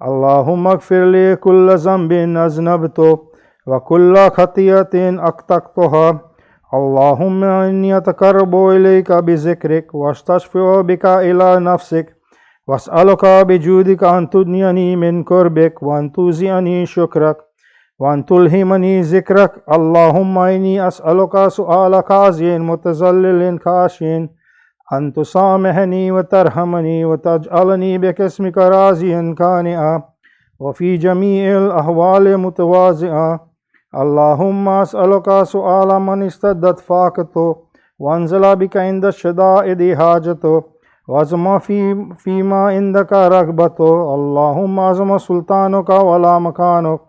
اللهم اغفر لي كل ذنب أذنبته وكل خطيئة أخطأتها. اللهم إني أتقرب إليك بذكرك وأستشفع بك إلى نفسك وأسألك بجودك أن تدنيني من قربك وأن توزعني شكرك وأن تلهمني ذكرك. اللهم إني أسألك سؤال خازن متذلل خاشن أن تسامحني وترحمني وتجعلني باسمك راضيا قانعا وفي جميع الأحوال متواضعا. اللهم أسألك سؤال من استدت فاقته وانزل بك عند الشدائد حاجته وعظم فيما عندك رغبته. اللهم عظم سلطانك ولا مكانك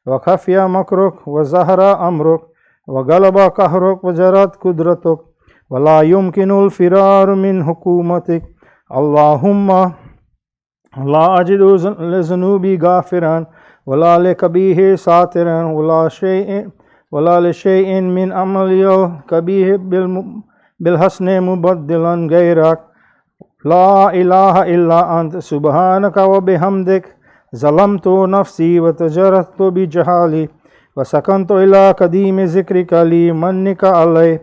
وخفي مكرك وظهر أمرك وغلب قهرك وجرت قدرتك ولا يمكن الفرار من حكومتك. اللهم لا أجد لذنوبي غافرا ولا لكبيه ساترا ولا لشيء من عملي الكبيه بالحسن مبدلا غيرك. لا إله إلا أنت سبحانك وبحمدك ظلمت نفسي وتجرت بجهالي وسكنت إلى قديم ذكرك لمنك علي.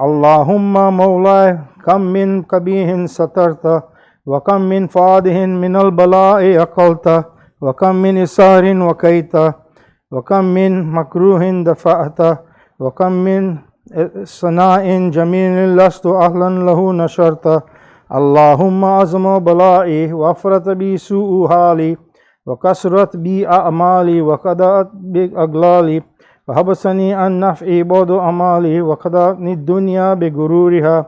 اللهم مولاي كم من قبيح سترت وكم من فاده من البلاء أقلت وكم من إسار وكيت وكم من مكروه دفعت وكم من ثناء جميل لست أهلا له نشرت. اللهم عظم بلائي وافرت بي سوء حالي وكسرت بي أعمالي وقضت بأغلالي وحبسني عن نفع بعض أعمالي وقضتني الدنيا بغرورها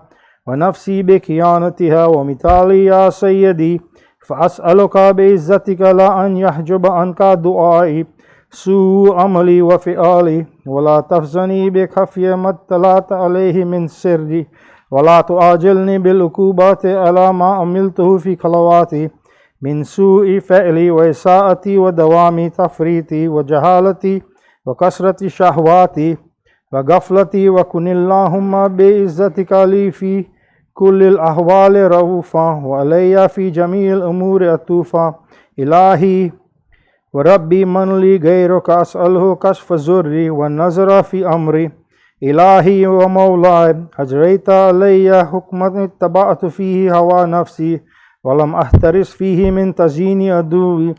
ونفسي بخيانتها ومثالي يا سيدي. فأسألك بعزتك لا أن يحجب عنك دعائي سوء عملي وفعالي ولا تفزني بخفي ما اطلعت عليه من سري ولا تؤاجلني بالعقوبات على ما عملته في خلواتي من سوء فعلي وإساءتي ودوام تفريطي وجهالتي وكثرة شهواتي وغفلتي. وكن اللهم بعزتك لي في كل الأحوال رؤوفا وعلي في جميع الأمور عطوفا. إلهي وربي من لي غيرك أسأله كشف ضري والنظر في أمري. إلهي ومولاي أجريت علي حكما اتبعت فيه هوى نفسي ولم أحترس فيه من تزيين عدوي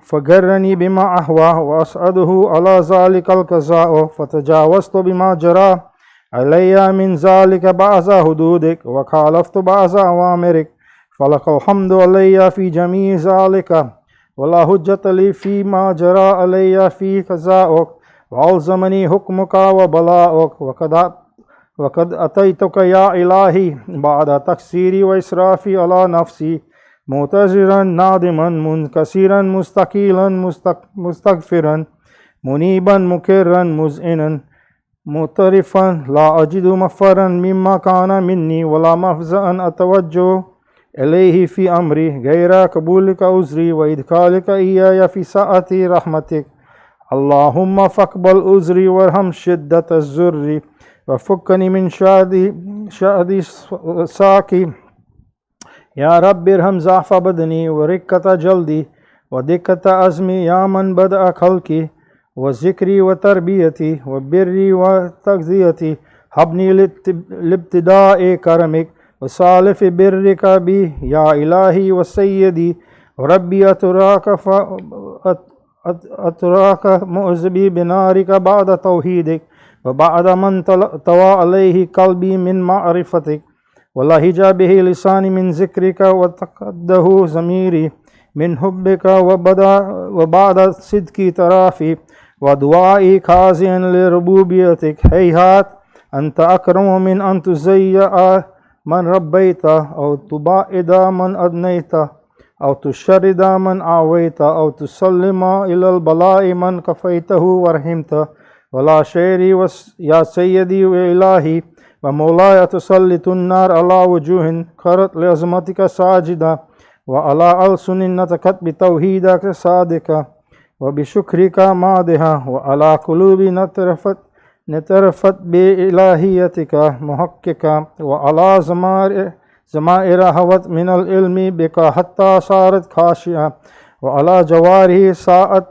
فجرني بما أهوى وأسعده على ذلك القضاء فتجاوزت بما جرى علي من ذلك بعض حدودك وخالفت بعض أوامرك فلك الحمد علي في جميع ذلك ولا حجة لي فيما جرى علي في قضاءك وألزمني حكمك وبلاؤك. وقد أتيتك يا إلهي بعد تقصيري وإسرافي على نفسي معتذرا نادما منكسرا مستقيلا مستغفرا منيبا مكرا مذعنا معترفا لا أجد مفرا مما كان مني ولا مفزعا أتوجه إليه في أمري غير قبولك عذري وإدخالك إياي في سعة رحمتك. اللهم فاقبل عذري وارحم شدة الزر وفكني من شأد ساقي. يا رب ارحم ضعف بدني ورقة جلدي ودقة عزمي يا من بدأ خلقي وذكري وتربيتي وبري وتغذيتي. هبني لابتداء كرمك وسالف برك بي يا إلهي وسيدي ربي. أتراك مؤذبي بنارك بعد توحيدك وبعد من طوى عليه قلبي من معرفتك ولهج به لساني من ذكرك وتقده ضميري من حبك وبعد صدقي ترافي ودعائي خاضعا لربوبيتك. هيهات أنت أكرم من أن تزيع من ربيت أو تبعد من أدنيت أو تشرد من آويت أو تسلم إلى البلاء من كفيته ورحمته. ولا شيري يا سيدي وإلهي ومولاي تسلط النار على وجوه خرت لعظمتك ساجدة وعلى ألسن نطقت بتوحيدك صادقة وبشكرك مادحة وعلى قلوب نترفت بإلهيتك محققة وعلى زمائر هوت من العلم بك حتى صارت خاشعة وعلى جواره ساءت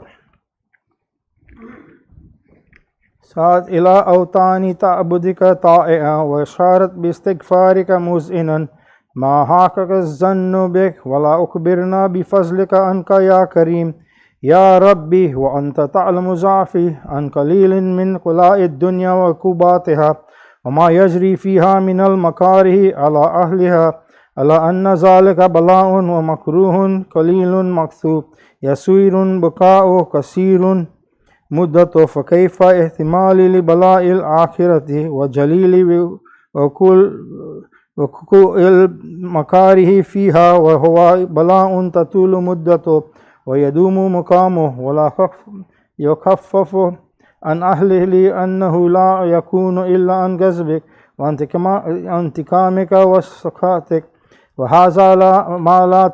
إلى أوطان تعبدك طائعا وشارت باستغفارك مذئنا ما حاكك الظن بك ولا أخبرنا بفضلك عنك يا كريم يا ربي وأنت تعلم ضعفي عن قليل من قلاء الدنيا وعقوباتها وما يجري فيها من المكاره على أهلها على أن ذلك بلاء ومكروه قليل مكتوب يسير بكاء كثير مدته فكيف احتمالي لبلاء الآخرة وجليل وكوء المكاره فيها وهو بلاء تطول مدته ويدوم مقامه ولا يخفف عن أهله لأنه لا يكون إلا عن غضبك وانتقامك وسخطك وهذا ما لا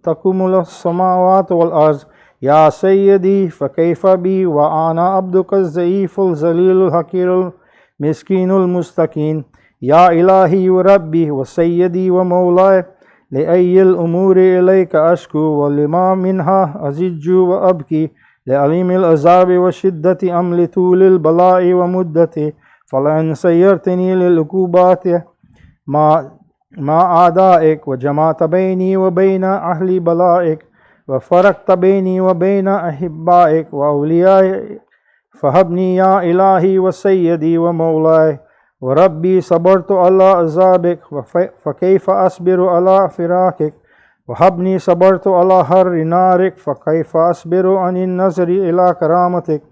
تقوم السماوات والأرض يا سيدي فكيف بي وأنا عبدك الضعيف الذليل الحقير المسكين المستكين يا إلهي وربي وسيدي ومولاي لأي الأمور إليك أشكو ولما منها أزج وأبكي لعليم العذاب وشدة أم لطول البلاء ومدته فلئن سيرتني للعقوبات مع أعدائك وجمعت بيني وبين أهل بلائك وفرقت بيني وبين أحبائك وأوليائك فهبني يا إلهي وسيدي ومولاي وربي صبرت على عذابك فكيف أصبر على فراقك وهبني صبرت على حر نارك فكيف أصبر عن النظر إلى كرامتك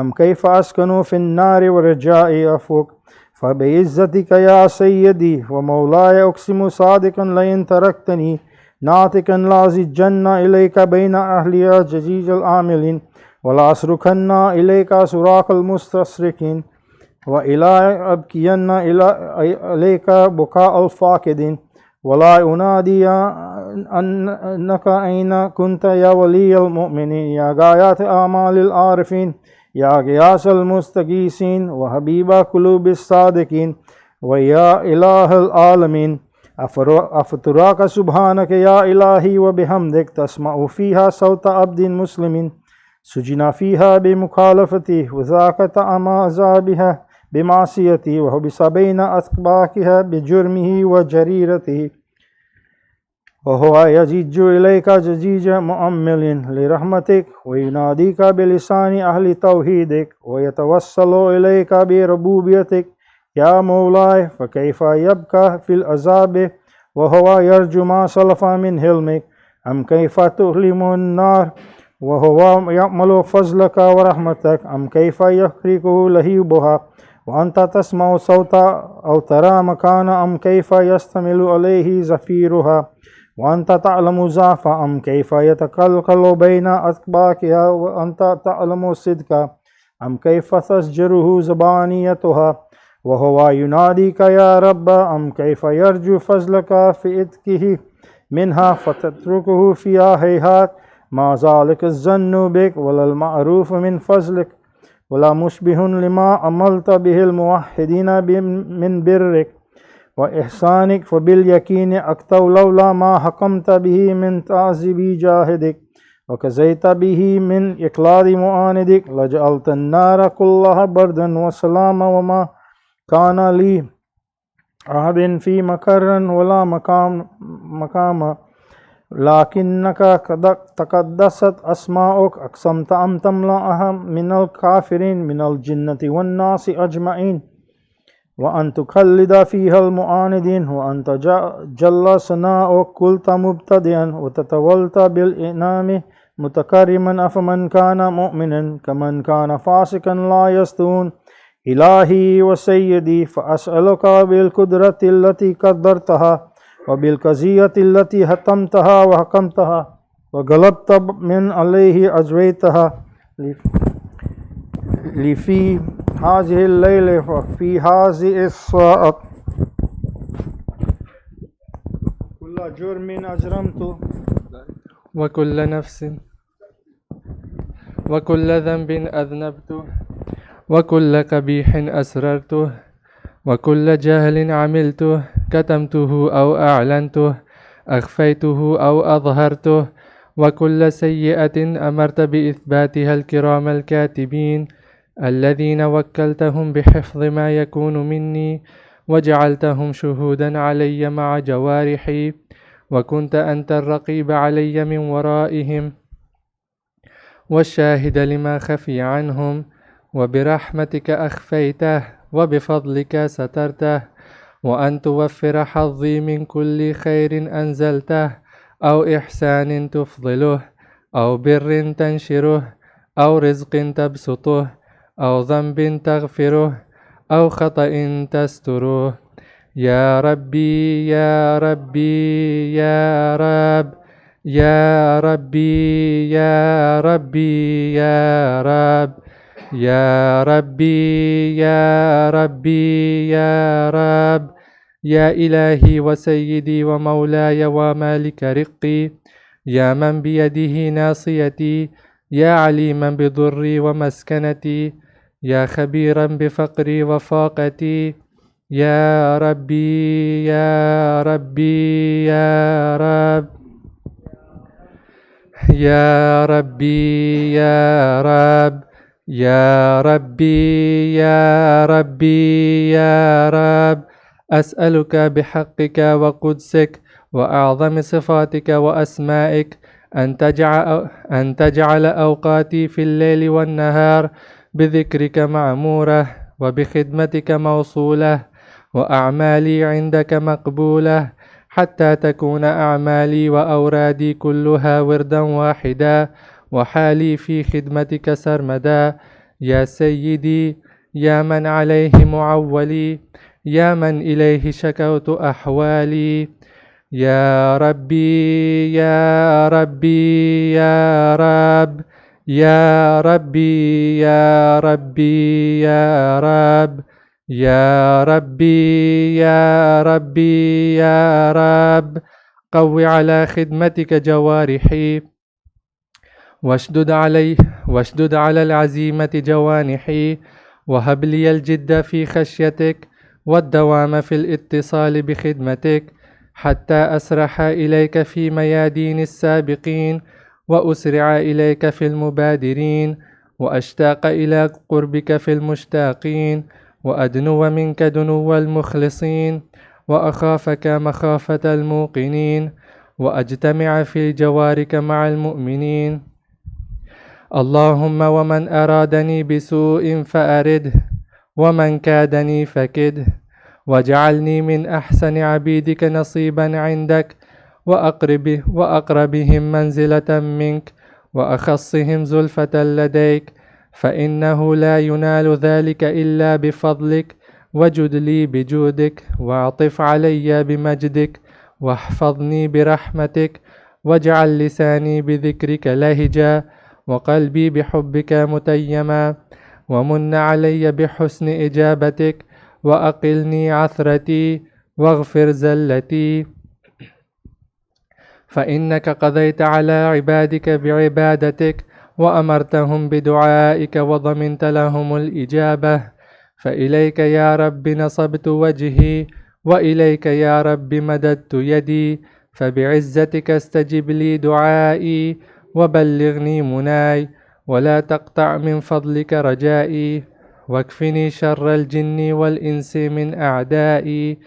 أم كيف أسكن في النار ورجائي عفوك فبعزتك يا سيدي ومولاي أقسم صادقا لئن تركتني ناطقا لأزجن إليك بين أهلي جزيج العاملين ولا أسركن إليك سراق المستسركين وإلى أبكين إليك بكاء الفاقدين ولا أنادي أنك أين كنت يا ولي المؤمنين يا غايات أعمال العارفين يا غياث المستغيثين وحبيب قلوب الصادقين ويا إله العالمين أفتراك سبحانك يا إلهي وبحمدك تسمع فيها صوت عبد مسلم سجن فيها بمخالفتي وذاك طعم عذابها بمعصيتي وحبس بين أسباكها بجرمه وجريرته وهو يجج إليك ججيج مؤمل لرحمتك ويناديك بلسان أهل توحيدك ويتوسل إليك بربوبيتك يا مولاي فكيف يبقى في العذاب وهو يرجو ما سلف من حلمك أم كيف تؤلم النار وهو يأمل فضلك ورحمتك أم كيف يحرقه لهيبها وأنت تسمع صوت أو ترى مكان أم كيف يستمل عليه زفيرها وأنت تعلم ضعف أم كيف يتقلقل بين أسباكها وأنت تعلم صدق أم كيف تسجره زبانيتها وهو يناديك يا رب أم كيف يرجو فضلك في إتكه منها فتتركه فيها هيهات ما ذلك الظن بك ولا المعروف من فضلك ولا مشبه لما عملت به الموحدين من برك وإحسانك فباليقين أكتو لولا ما حكمت به من تعذيب جاهدك وكزيت به من إقلاد معاندك لجعلت النار كلها بردا وسلاما وما كان لي عهد في مكر ولا مقام لكنك تقدست أسماؤك أقسمت أن تملأها من الكافرين من الجنة والناس أجمعين وأن تخلد فيها المعاندين وأنت جل ثناؤك قلت مبتدئا وتتولت بالإنعام متكرما أفمن كان مؤمنا كمن كان فاسقا لا يستوون إلهي وسيدي فأسألك بالقدرة التي قدرتها وبالقضية التي حتمتها وحكمتها وغلبت من عليه أجريتها لفي هذه الليلة وفي هذه الساعة كل جرم أجرمته وكل ذنب أذنبته وكل قبيح أسررته وكل جهل عملته كتمته أو أعلنته أخفيته أو أظهرته وكل سيئة أمرت بإثباتها الكرام الكاتبين الذين وكلتهم بحفظ ما يكون مني وجعلتهم شهودا علي مع جوارحي وكنت أنت الرقيب علي من ورائهم والشاهد لما خفي عنهم وبرحمتك أخفيته وبفضلك سترته وأن توفر حظي من كل خير أنزلته أو إحسان تفضله أو بر تنشره أو رزق تبسطه أو ذنب تغفره أو خطأ تستره يا ربي يا ربي يا رب يا ربي يا ربي يا رب يا ربي يا ربي يا رب يا إلهي وسيدي ومولاي ومالك رقي يا من بيده ناصيتي يا عليما بضري ومسكنتي يا خبيرا بفقري وفاقتي يا ربي يا ربي يا رب يا ربي يا رب يا ربي يا ربي يا رب أسألك بحقك وقدسك وأعظم صفاتك وأسمائك أن تجعل أوقاتي في الليل والنهار بذكرك معمورة وبخدمتك موصولة وأعمالي عندك مقبولة حتى تكون أعمالي وأورادي كلها وردا واحدا وحالي في خدمتك سرمدا يا سيدي يا من عليه معولي يا من إليه شكوت أحوالي يا ربي يا ربي يا رب يا ربي يا ربي يا رب يا ربي يا ربي يا رب قو على خدمتك جوارحي واشدد على العزيمة جوانحي وهب لي الجد في خشيتك والدوام في الاتصال بخدمتك حتى أسرح إليك في ميادين السابقين وأسرع إليك في المبادرين وأشتاق إلى قربك في المشتاقين وأدنو منك دنو المخلصين وأخافك مخافة الموقنين وأجتمع في جوارك مع المؤمنين اللهم ومن أرادني بسوء فأرده ومن كادني فكده واجعلني من أحسن عبيدك نصيبا عندك وأقربهم منزلة منك وأخصهم زلفة لديك فإنه لا ينال ذلك إلا بفضلك وجد لي بجودك واعطف علي بمجدك واحفظني برحمتك واجعل لساني بذكرك لهجا وقلبي بحبك متيما ومن علي بحسن إجابتك وأقلني عثرتي واغفر زلتي فإنك قضيت على عبادك بعبادتك وأمرتهم بدعائك وضمنت لهم الإجابة فإليك يا رب نصبت وجهي وإليك يا رب مددت يدي فبعزتك استجب لي دعائي وبلغني مناي ولا تقطع من فضلك رجائي واكفني شر الجن والإنس من أعدائي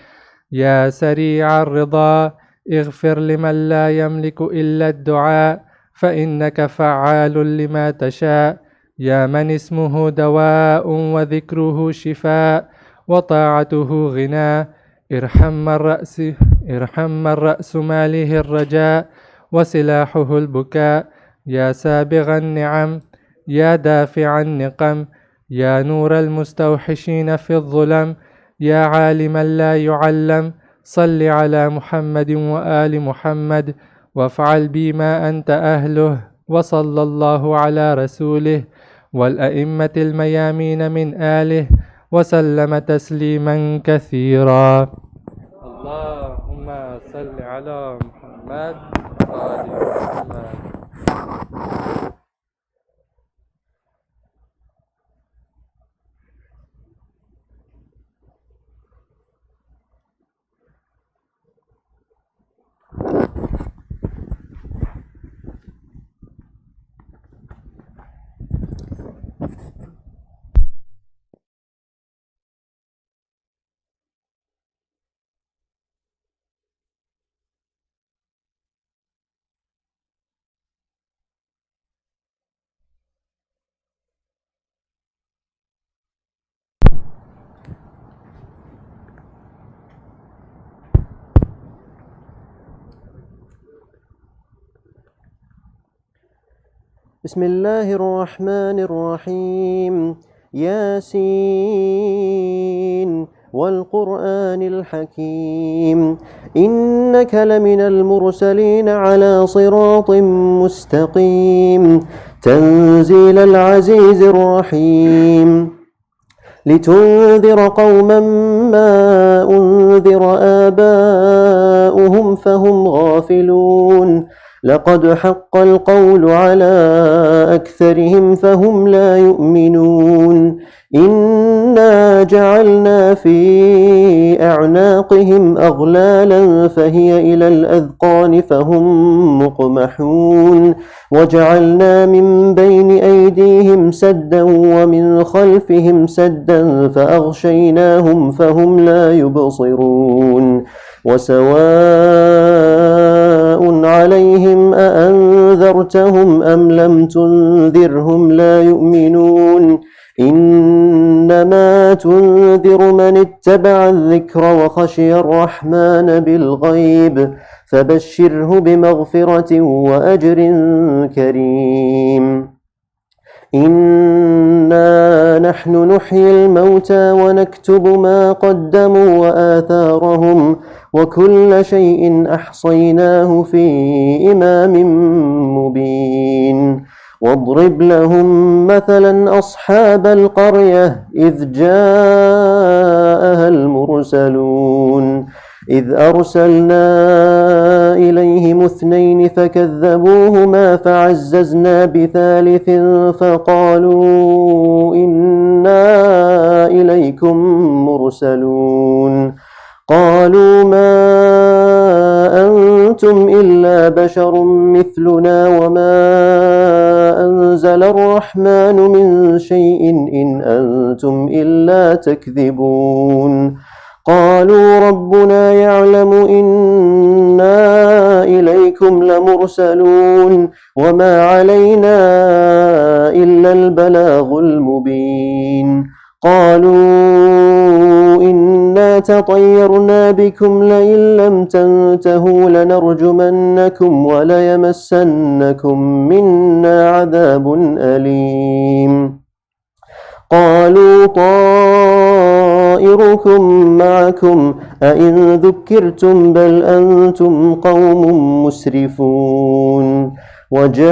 يا سريع الرضا اغفر لمن لا يملك إلا الدعاء فإنك فعال لما تشاء يا من اسمه دواء وذكره شفاء وطاعته غنى ارحم من رأس ماله الرجاء وسلاحه البكاء يا سابغ النعم يا دافع النقم يا نور المستوحشين في الظلم يا عالما لا يعلم صل على محمد وآل محمد وافعل بي ما أنت أهله وصلى الله على رسوله والأئمة الميامين من آله وسلم تسليما كثيرا اللهم صل على محمد وآل محمد. بسم الله الرحمن الرحيم. ياسين والقرآن الحكيم إنك لمن المرسلين على صراط مستقيم تنزيل العزيز الرحيم لتنذر قوما ما أنذر آباؤهم فهم غافلون لقد حق القول على أكثرهم فهم لا يؤمنون إنا جعلنا في أعناقهم أغلالا فهي إلى الأذقان فهم مقمحون وجعلنا من بين أيديهم سدا ومن خلفهم سدا فأغشيناهم فهم لا يبصرون وسواء عليهم أأنذرتهم أم لم تنذرهم لا يؤمنون إنما تنذر من اتبع الذكر وخشي الرحمن بالغيب فبشره بمغفرة وأجر كريم إنا نحن نحيي الموتى ونكتب ما قدموا وآثارهم وكل شيء أحصيناه في إمام مبين واضرب لهم مثلا أصحاب القرية إذ جاءها المرسلون إذ أرسلنا إليهم 2 فكذبوهما فعززنا بثالث فقالوا إنا إليكم مرسلون قالوا ما أنتم إلا بشر مثلنا وما أنزل الرحمن من شيء إن أنتم إلا تكذبون قالوا ربنا يعلم إنا إليكم لمرسلون وما علينا إلا البلاغ المبين قالوا إنا تطيرنا بكم لئن لم تنتهوا لنرجمنكم وليمسنكم منا عذاب أليم قالوا طائركم معكم أئن ذكرتم بل أنتم قوم مسرفون وجاء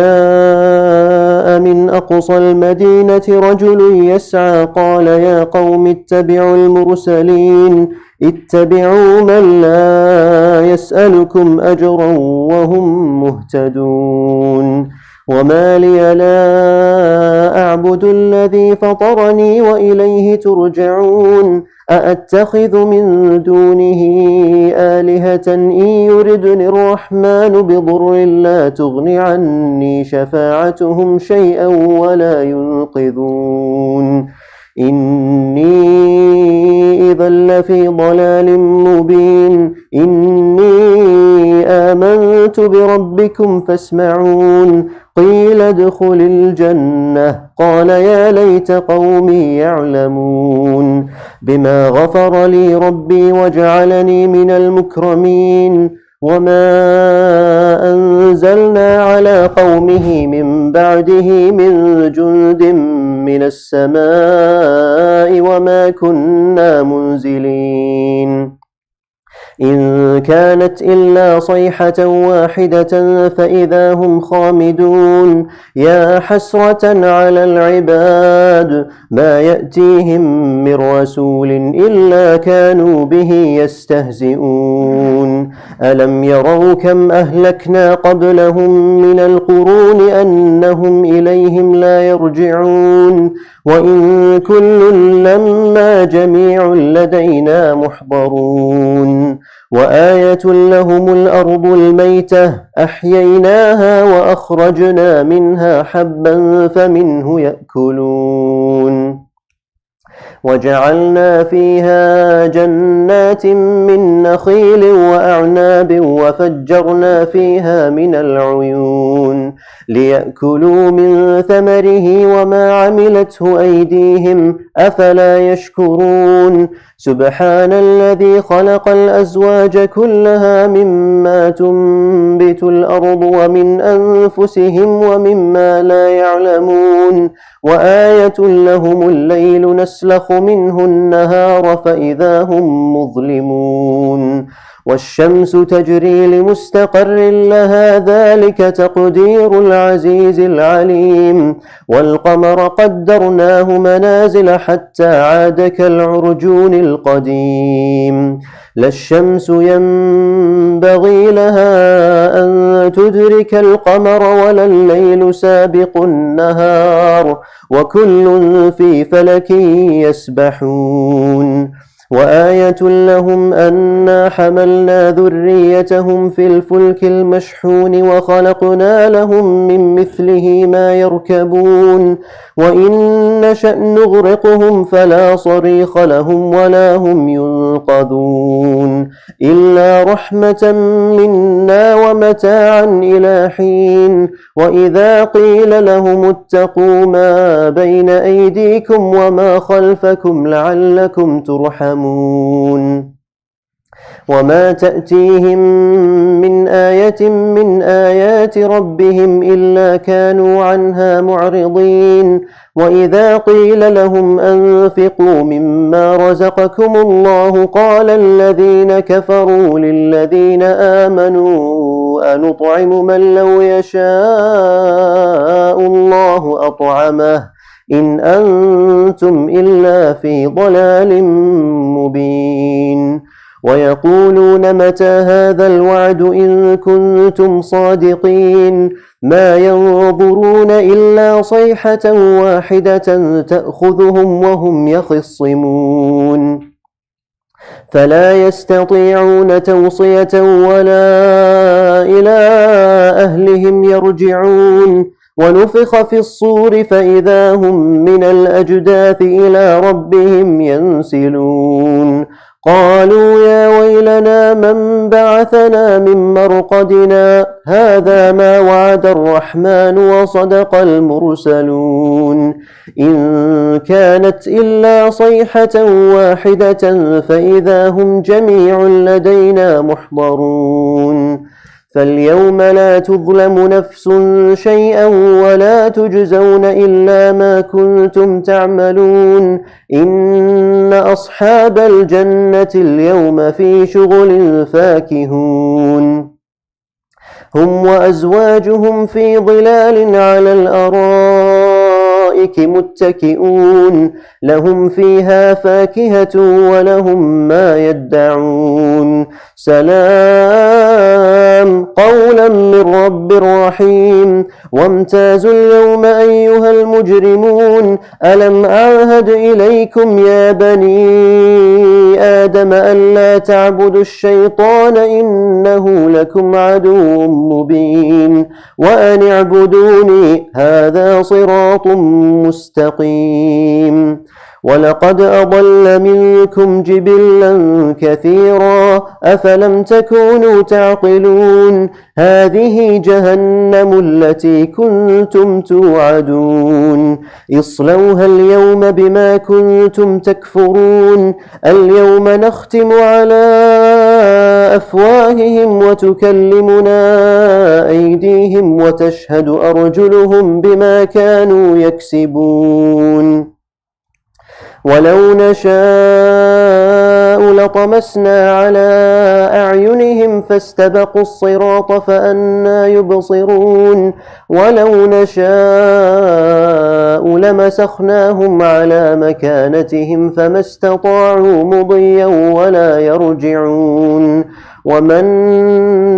من أقصى المدينة رجل يسعى قال يا قوم اتبعوا المرسلين اتبعوا من لا يسألكم أجرا وهم مهتدون وما لي لا أعبد الذي فطرني وإليه ترجعون أأتخذ من دونه آلهة إن يردني الرحمن بضر لا تغن عني شفاعتهم شيئا ولا ينقذون إني إذا لفي ضلال مبين إني آمنت بربكم فاسمعون قيل ادخل الجنة قال يا ليت قومي يعلمون بما غفر لي ربي وجعلني من المكرمين وما أنزلنا على قومه من بعده من جند من السماء وما كنا منزلين إن كانت إلا صيحة واحدة فإذا هم خامدون يا حسرة على العباد ما يأتيهم من رسول إلا كانوا به يستهزئون ألم يروا كم أهلكنا قبلهم من القرون أنهم إليهم لا يرجعون وإن كل لما جميع لدينا محضرون وآية لهم الأرض الميتة أحييناها وأخرجنا منها حبا فمنه يأكلون وجعلنا فيها جنات من نخيل وأعناب وفجرنا فيها من العيون ليأكلوا من ثمره وما عملته أيديهم أفلا يشكرون سبحان الذي خلق الأزواج كلها مما تنبت الأرض ومن أنفسهم ومما لا يعلمون وآية لهم الليل نسلخ منه النهار فإذا هم مظلمون والشمس تجري لمستقر لها ذلك تقدير العزيز العليم والقمر قدرناه منازل حتى عاد كالعرجون القديم لا الشمس ينبغي لها أن تدرك القمر ولا الليل سابق النهار وكل في فلك يسبحون وآية لهم أنا حملنا ذريتهم في الفلك المشحون وخلقنا لهم من مثله ما يركبون وإن نشأ نغرقهم فلا صريخ لهم ولا هم ينقذون إلا رحمة منا ومتاعا إلى حين وإذا قيل لهم اتقوا ما بين أيديكم وما خلفكم لعلكم ترحمون وما تأتيهم من آية من آيات ربهم إلا كانوا عنها معرضين وإذا قيل لهم أنفقوا مما رزقكم الله قال الذين كفروا للذين آمنوا أنطعم من لو يشاء الله أطعمه إن أنتم إلا في ضلال مبين ويقولون متى هذا الوعد إن كنتم صادقين ما ينظرون إلا صيحة واحدة تأخذهم وهم يخصمون فلا يستطيعون توصية ولا إلى أهلهم يرجعون ونفخ في الصور فإذا هم من الأجداث إلى ربهم ينسلون قالوا يا ويلنا من بعثنا من مرقدنا هذا ما وعد الرحمن وصدق المرسلون إن كانت إلا صيحة واحدة فإذا هم جميع لدينا محضرون فاليوم لا تظلم نفس شيئا ولا تجزون إلا ما كنتم تعملون إن أصحاب الجنة اليوم في شغل فاكهون هم وأزواجهم في ظلال على الأرائك متكئون لهم فيها فاكهة ولهم ما يدعون سلام قولا من رب رحيم وامتازوا اليوم أيها المجرمون ألم أعهد إليكم يا بني آدم ألا تعبدوا الشيطان إنه لكم عدو مبين وأن اعبدوني هذا صراط مستقيم ولقد أضل منكم جبلا كثيرا أفلم تكونوا تعقلون هذه جهنم التي كنتم توعدون اصلوها اليوم بما كنتم تكفرون اليوم نختم على أفواههم وتكلمنا أيديهم وتشهد أرجلهم بما كانوا يكسبون ولو نشاء لطمسنا على أعينهم فاستبقوا الصراط فأنى يبصرون ولو نشاء لمسخناهم على مكانتهم فما استطاعوا مضيا ولا يرجعون ومن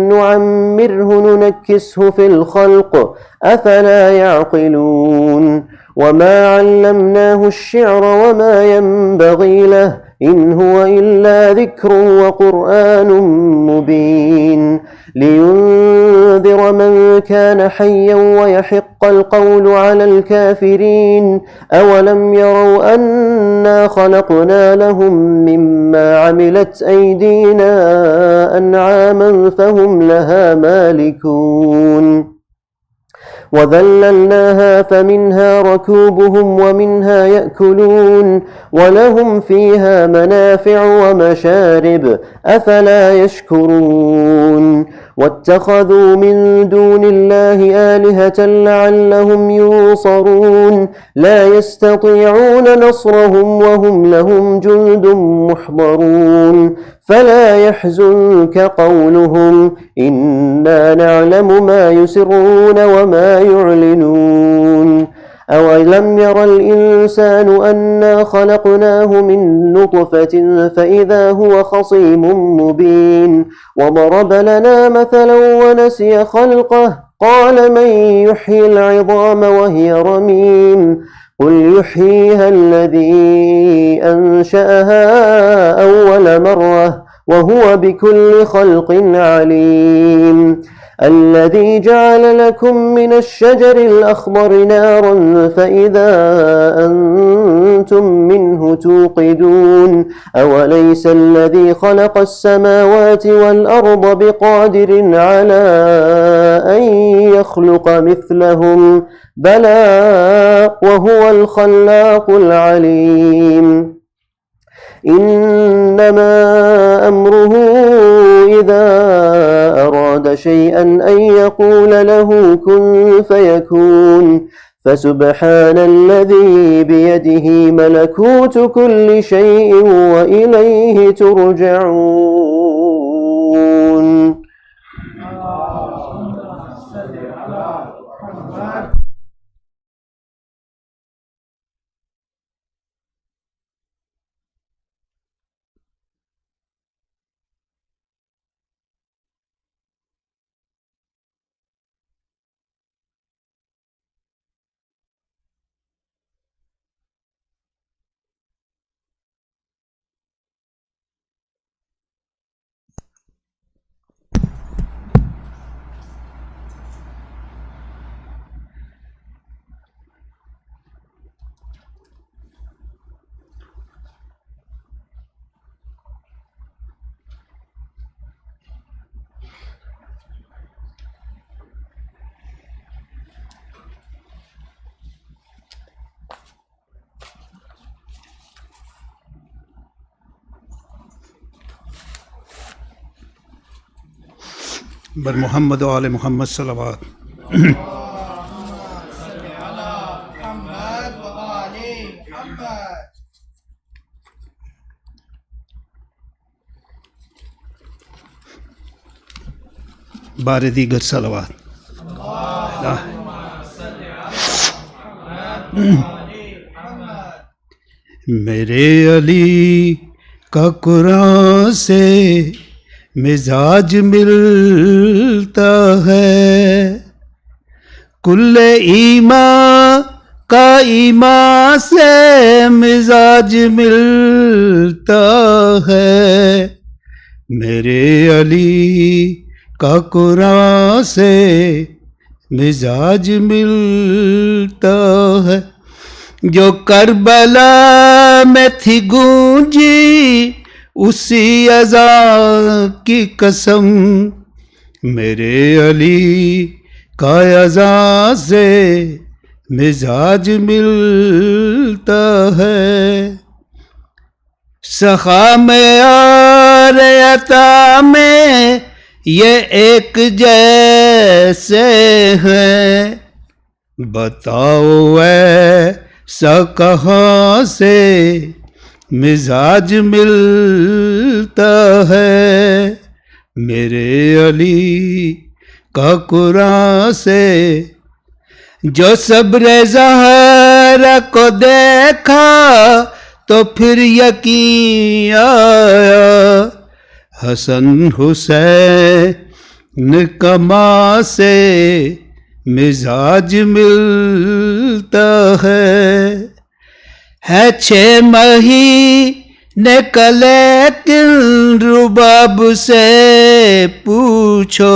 نعمره ننكسه في الخلق أفلا يعقلون وما علمناه الشعر وما ينبغي له إن هو إلا ذكر وقرآن مبين لينذر من كان حيا ويحق القول على الكافرين أولم يروا أنا خلقنا لهم مما عملت أيدينا أنعاما فهم لها مالكون وذللناها فمنها ركوبهم ومنها يأكلون ولهم فيها منافع ومشارب أفلا يشكرون واتخذوا من دون الله آلهة لعلهم ينصرون لا يستطيعون نصرهم وهم لهم جند محضرون فلا يحزنك قولهم إنا نعلم ما يسرون وما يعلنون أولم ير الإنسان أنا خلقناه من نطفة فإذا هو خصيم مبين وضرب لنا مثلا ونسي خلقه قال من يحيي العظام وهي رميم قل يحييها الذي أنشأها أول مرة وهو بكل خلق عليم الذي جعل لكم من الشجر الأخضر نارا فإذا أنتم منه توقدون أوليس الذي خلق السماوات والأرض بقادر على أن يخلق مثلهم بلى وهو الخلاق العليم إنما أمره إذا أراد شيئا أن يقول له كن فيكون فسبحان الذي بيده ملكوت كل شيء وإليه ترجعون. बर मोहम्मद व आले मोहम्मद सल्लल्लाहु बारे दीगर सलावत मेरे अली का कुरान से मिजाज मिलता है कुल्ले ईमान का ईमान से मिजाज मिलता है मेरे अली का कुरान से मिजाज मिलता है जो करबला में थी गूंजी उसी अज़ा की कसम मेरे अली का अज़ा से मिजाज मिलता है सखा में और अता में ये एक जैसे हैं बताओ ऐसा कहाँ से मिजाज मिलता है मेरे अली का कुरान से जो सब्र ज़हरा को देखा तो फिर यकीन आया हसन हुसैन कमा से मिजाज मिलता है 6 महीने निकले किन रुबाब से पूछो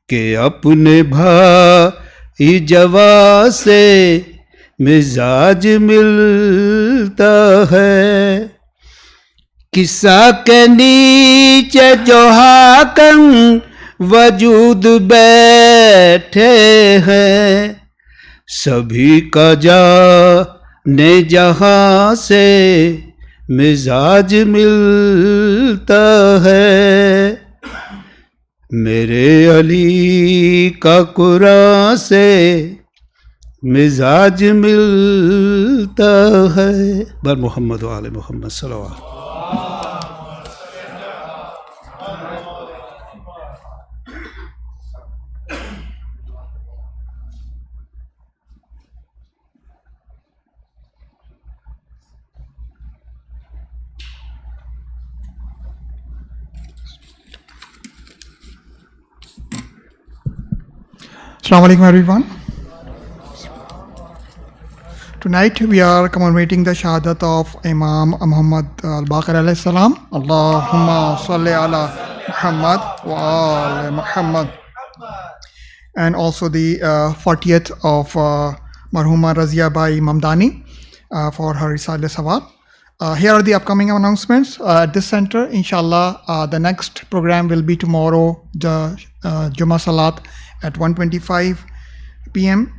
कि अपने भाई जवा से मिजाज मिलता है। किस्सा के नीचे जो हाकम वजूद बैठे हैं, सभी का जाने जहां से मिजाज मिलता है। मेरे अली का कुरान से मिजाज मिलता है। बर मोहम्मद व आले मोहम्मद सल्लल्लाहु अलैहि Assalamu alaikum everyone. Tonight we are commemorating the Shahadat of Imam Muhammad al-Baqir alayhi salam. Allahumma salli ala Muhammad wa ala Muhammad. And also the 40th of Marhuma Razavi Mamdani for her Risale Sawab. Here are the upcoming announcements at this center. Inshallah, the next program will be tomorrow, the Jumma Salat at 1:25 p.m.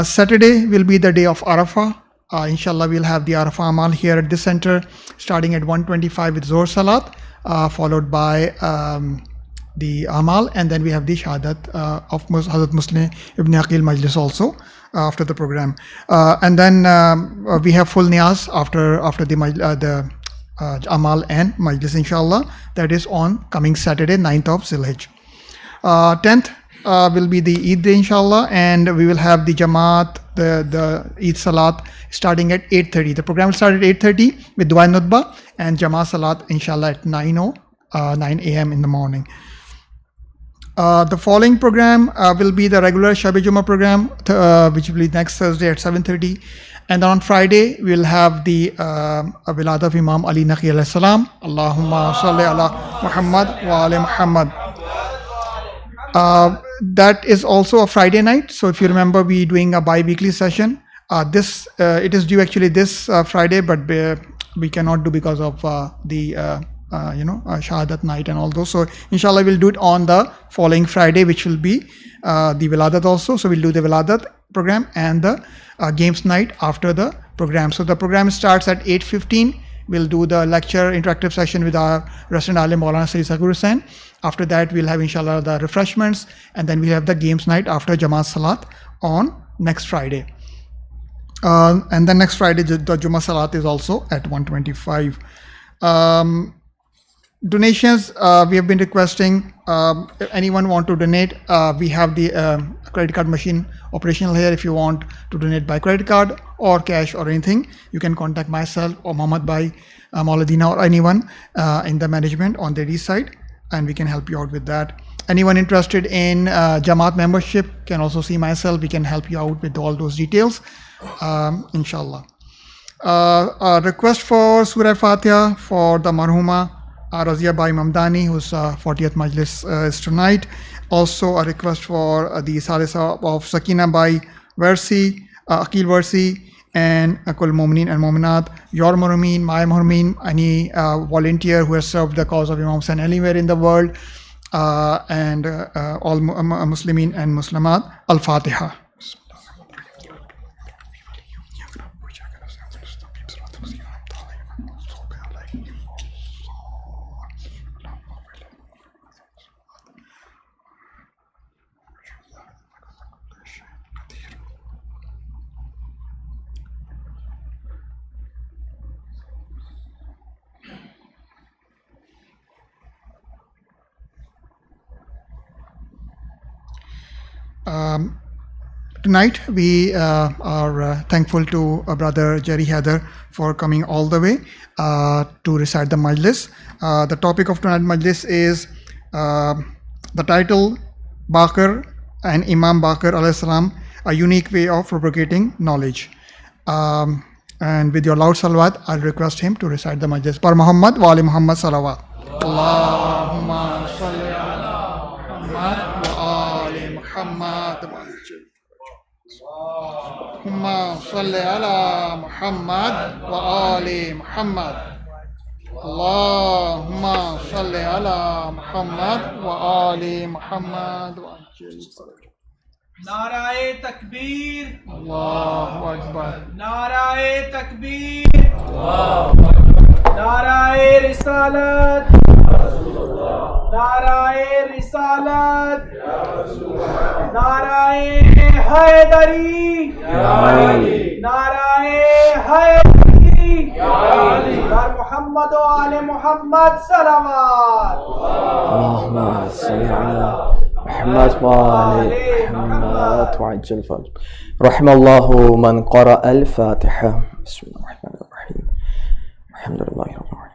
Saturday will be the day of Arafah. Inshallah, we'll have the Arafah Amal here at this center starting at 1:25 with Zohr Salat, followed by the Amal, and then we have the Shahadat of Hazrat Muslim Ibn Aqil Majlis also after the program. And then we have full Niyaz after the Amal and Majlis, inshallah. That is on coming Saturday, 9th of Zilhijjah. 10th will be the Eid day, inshallah, and we will have the Jamaat, the Eid Salat starting at 8:30. The program will start at 8:30 with Dua Nutba and Jamaat Salat, inshallah, at 9 a.m. in the morning. The following program will be the regular Shabe Jumma program, which will be next Thursday at 7:30. And on Friday, we'll have the Wilad of Imam Ali Naqi alayhi salam. Allahumma salli ala Muhammad wa ala Muhammad. That is also a Friday night. So if you remember, we doing a bi-weekly session. It is due actually this Friday, but we cannot do because of the Shahadat night and all those. So inshallah, we'll do it on the following Friday, which will be the Wiladat also. So we'll do the Wiladat program and the games night after the program. So the program starts at 8:15. We'll do the lecture interactive session with our resident alim Maulana Sayyid Saghir Hussain. After that, we'll have inshallah the refreshments, and then we have the games night after Jamaat Salat on next Friday. And then next Friday, the Jumma Salat is also at 1:25. Donations, we have been requesting, if anyone want to donate, we have the credit card machine operational here. If you want to donate by credit card or cash or anything, you can contact myself or Muhammad Bhai, Mauladina, or anyone in the management on the east side, and we can help you out with that. Anyone interested in Jamaat membership can also see myself. We can help you out with all those details, inshallah. A request for Surah Fatiha for the Marhuma Razavi Mamdani, whose 40th Majlis is tonight. Also a request for the Salisa of Sakina Bai Versi, Akil Versi, and Akul Mu'minin and Mu'minat, your Mu'min, my Mu'min, any volunteer who has served the cause of Imam Hussain anywhere in the world, and all Muslimin and Muslimat. Al-Fatiha. Tonight we are thankful to Brother Jerry Heather for coming all the way to recite the Majlis. The topic of tonight's Majlis is the title Baqir and Imam Baqir alayhi salam, a unique way of propagating knowledge. And with your loud salawat, I'll request him to recite the majlis. Par Muhammad wa ali Muhammad salawat. Allahumma salli ala Muhammad wa ali Muhammad. Allahumma salli ala Muhammad wa ali Muhammad. Allahumma salli ala Muhammad wa ali Muhammad. नाराए तकबीर Allahu Akbar. नाराए तकबीर नाराए रिसालत नाराए रिसालत नाराए हैदरी नाराए हैदरी यार मोहम्मद व आले मोहम्मद सलावत اللهم صل على محمد وآل محمد وعجل فرج. رحم الله من قرأ الفاتحة. بسم الله الرحمن الرحيم. الحمد لله رب العالمين.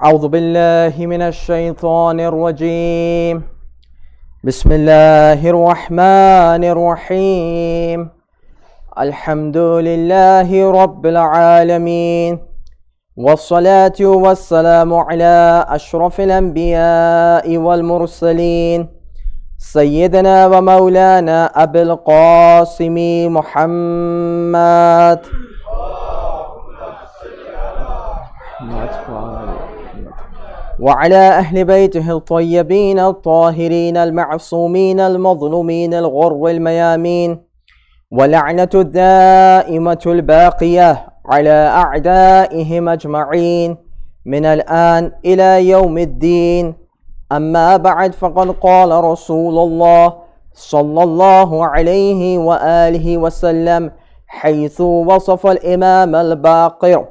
أعوذ بالله من الشيطان الرجيم. بسم الله الرحمن الرحيم. الحمد لله رب العالمين، والصلاة والسلام على أشرف الأنبياء والمرسلين سيدنا ومولانا أبي القاسم محمد وعلى أهل بيته الطيبين الطاهرين المعصومين المظلومين الغر الميامين، ولعنة الدائمة الباقية على أعدائهم أجمعين من الآن إلى يوم الدين. أما بعد، فقد قال رسول الله صلى الله عليه وآله وسلم حيث وصف الإمام الباقر: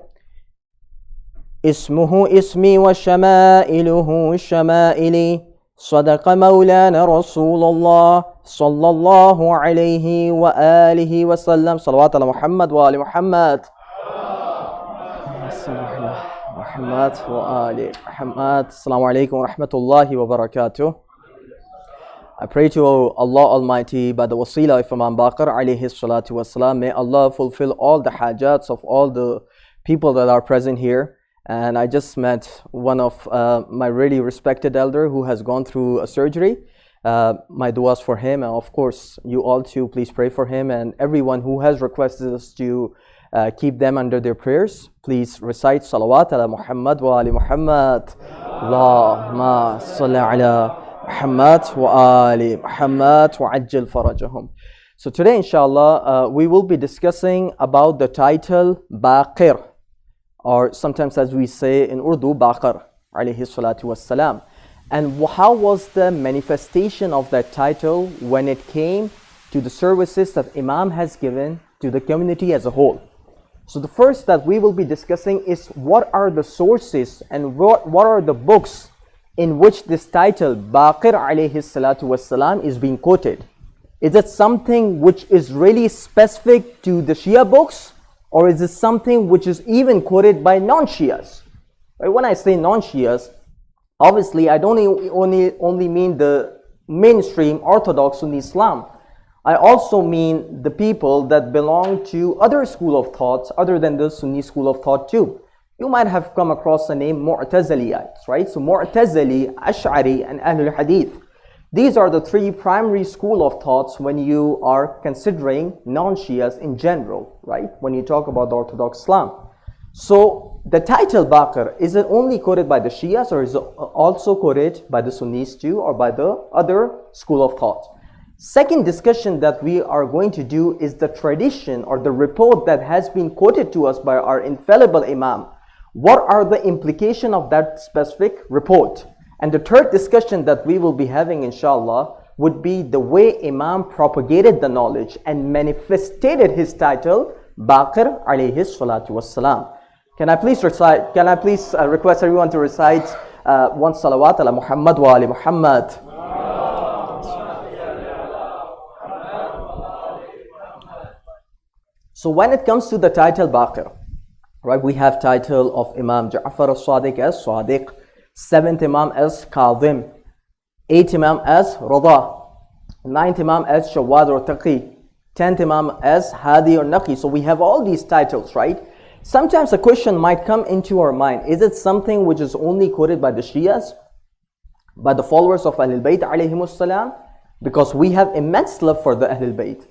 اسمه اسمي وشمائله شمائلي، صدق مولانا رسول الله صلى الله عليه وآله وسلم. صلوات على محمد وآل محمد. محمد وآل محمد. Assalamu alaikum wa rahmatullahi wa barakatuh. I pray to Allah Almighty by the wasila of Imam Baqir alayhi salatu wasalam. May Allah fulfill all the hajats of all the people that are present here. And I just met one of my really respected elder who has gone through a surgery. My duas for him, and of course you all too, please pray for him, and everyone who has requested us to keep them under their prayers. Please recite salawat ala Muhammad wa ali Muhammad. Allahumma salli ala Muhammad wa ali Muhammad wa ajil farajahum. So today inshallah we will be discussing about the title Baqir, or sometimes as we say in Urdu, Baqir alayhi salatu wassalam. And how was the manifestation of that title when it came to the services that Imam has given to the community as a whole. So the first that we will be discussing is what are the sources and what are the books in which this title Baqir alayhi salatu wassalam is being quoted. Is it something which is really specific to the Shia books, or is it something which is even quoted by non-Shias? Right? When I say non-Shias, obviously I don't only mean the mainstream Orthodox Sunni Islam. I also mean the people that belong to other school of thoughts other than the Sunni school of thought too. You might have come across the name Mu'tazilites, right? So Mu'tazili, Ash'ari and Ahlul Hadith. These are the three primary school of thoughts when you are considering non-Shias in general, right? When you talk about the Orthodox Islam. So the title Baqir, is it only quoted by the Shias, or is it also quoted by the Sunnis too, or by the other school of thought? Second discussion that we are going to do is the tradition or the report that has been quoted to us by our infallible Imam. What are the implications of that specific report? And the third discussion that we will be having inshallah would be the way Imam propagated the knowledge and manifested his title Baqir alayhi salatu wassalam. Can I please request everyone to recite one salawat ala Muhammad wa ali Muhammad. So when it comes to the title Baqir, right, we have title of Imam Ja'far al-Sadiq as Sadiq, 7th Imam as Kazim, 8th Imam as Rada, 9th Imam as Shawad or Taqi, 10th Imam as Hadi or Naqi. So we have all these titles, right? Sometimes a question might come into our mind. Is it something which is only quoted by the Shias, by the followers of Ahlul Bayt alayhimus salam? Because we have immense love for the Ahlul Bayt.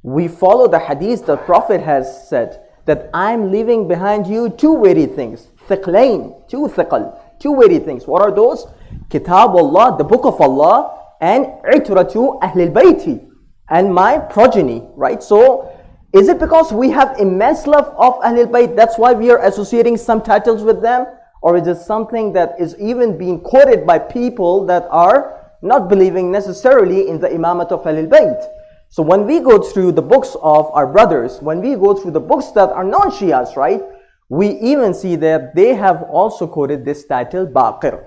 We follow the hadith the Prophet has said that I'm leaving behind you two weighty things. Thiqlain, two thiqal, two weighty things. What are those? Kitab Allah, the book of Allah, and Itratu Ahlul Bayti, and my progeny, right? So, is it because we have immense love of Ahlul Bayt, that's why we are associating some titles with them? Or is it something that is even being quoted by people that are not believing necessarily in the imamat of Ahlul Bayt? So when we go through the books of our brothers, when we go through the books that are non-Shias, right, we even see that they have also quoted this title, Baqir.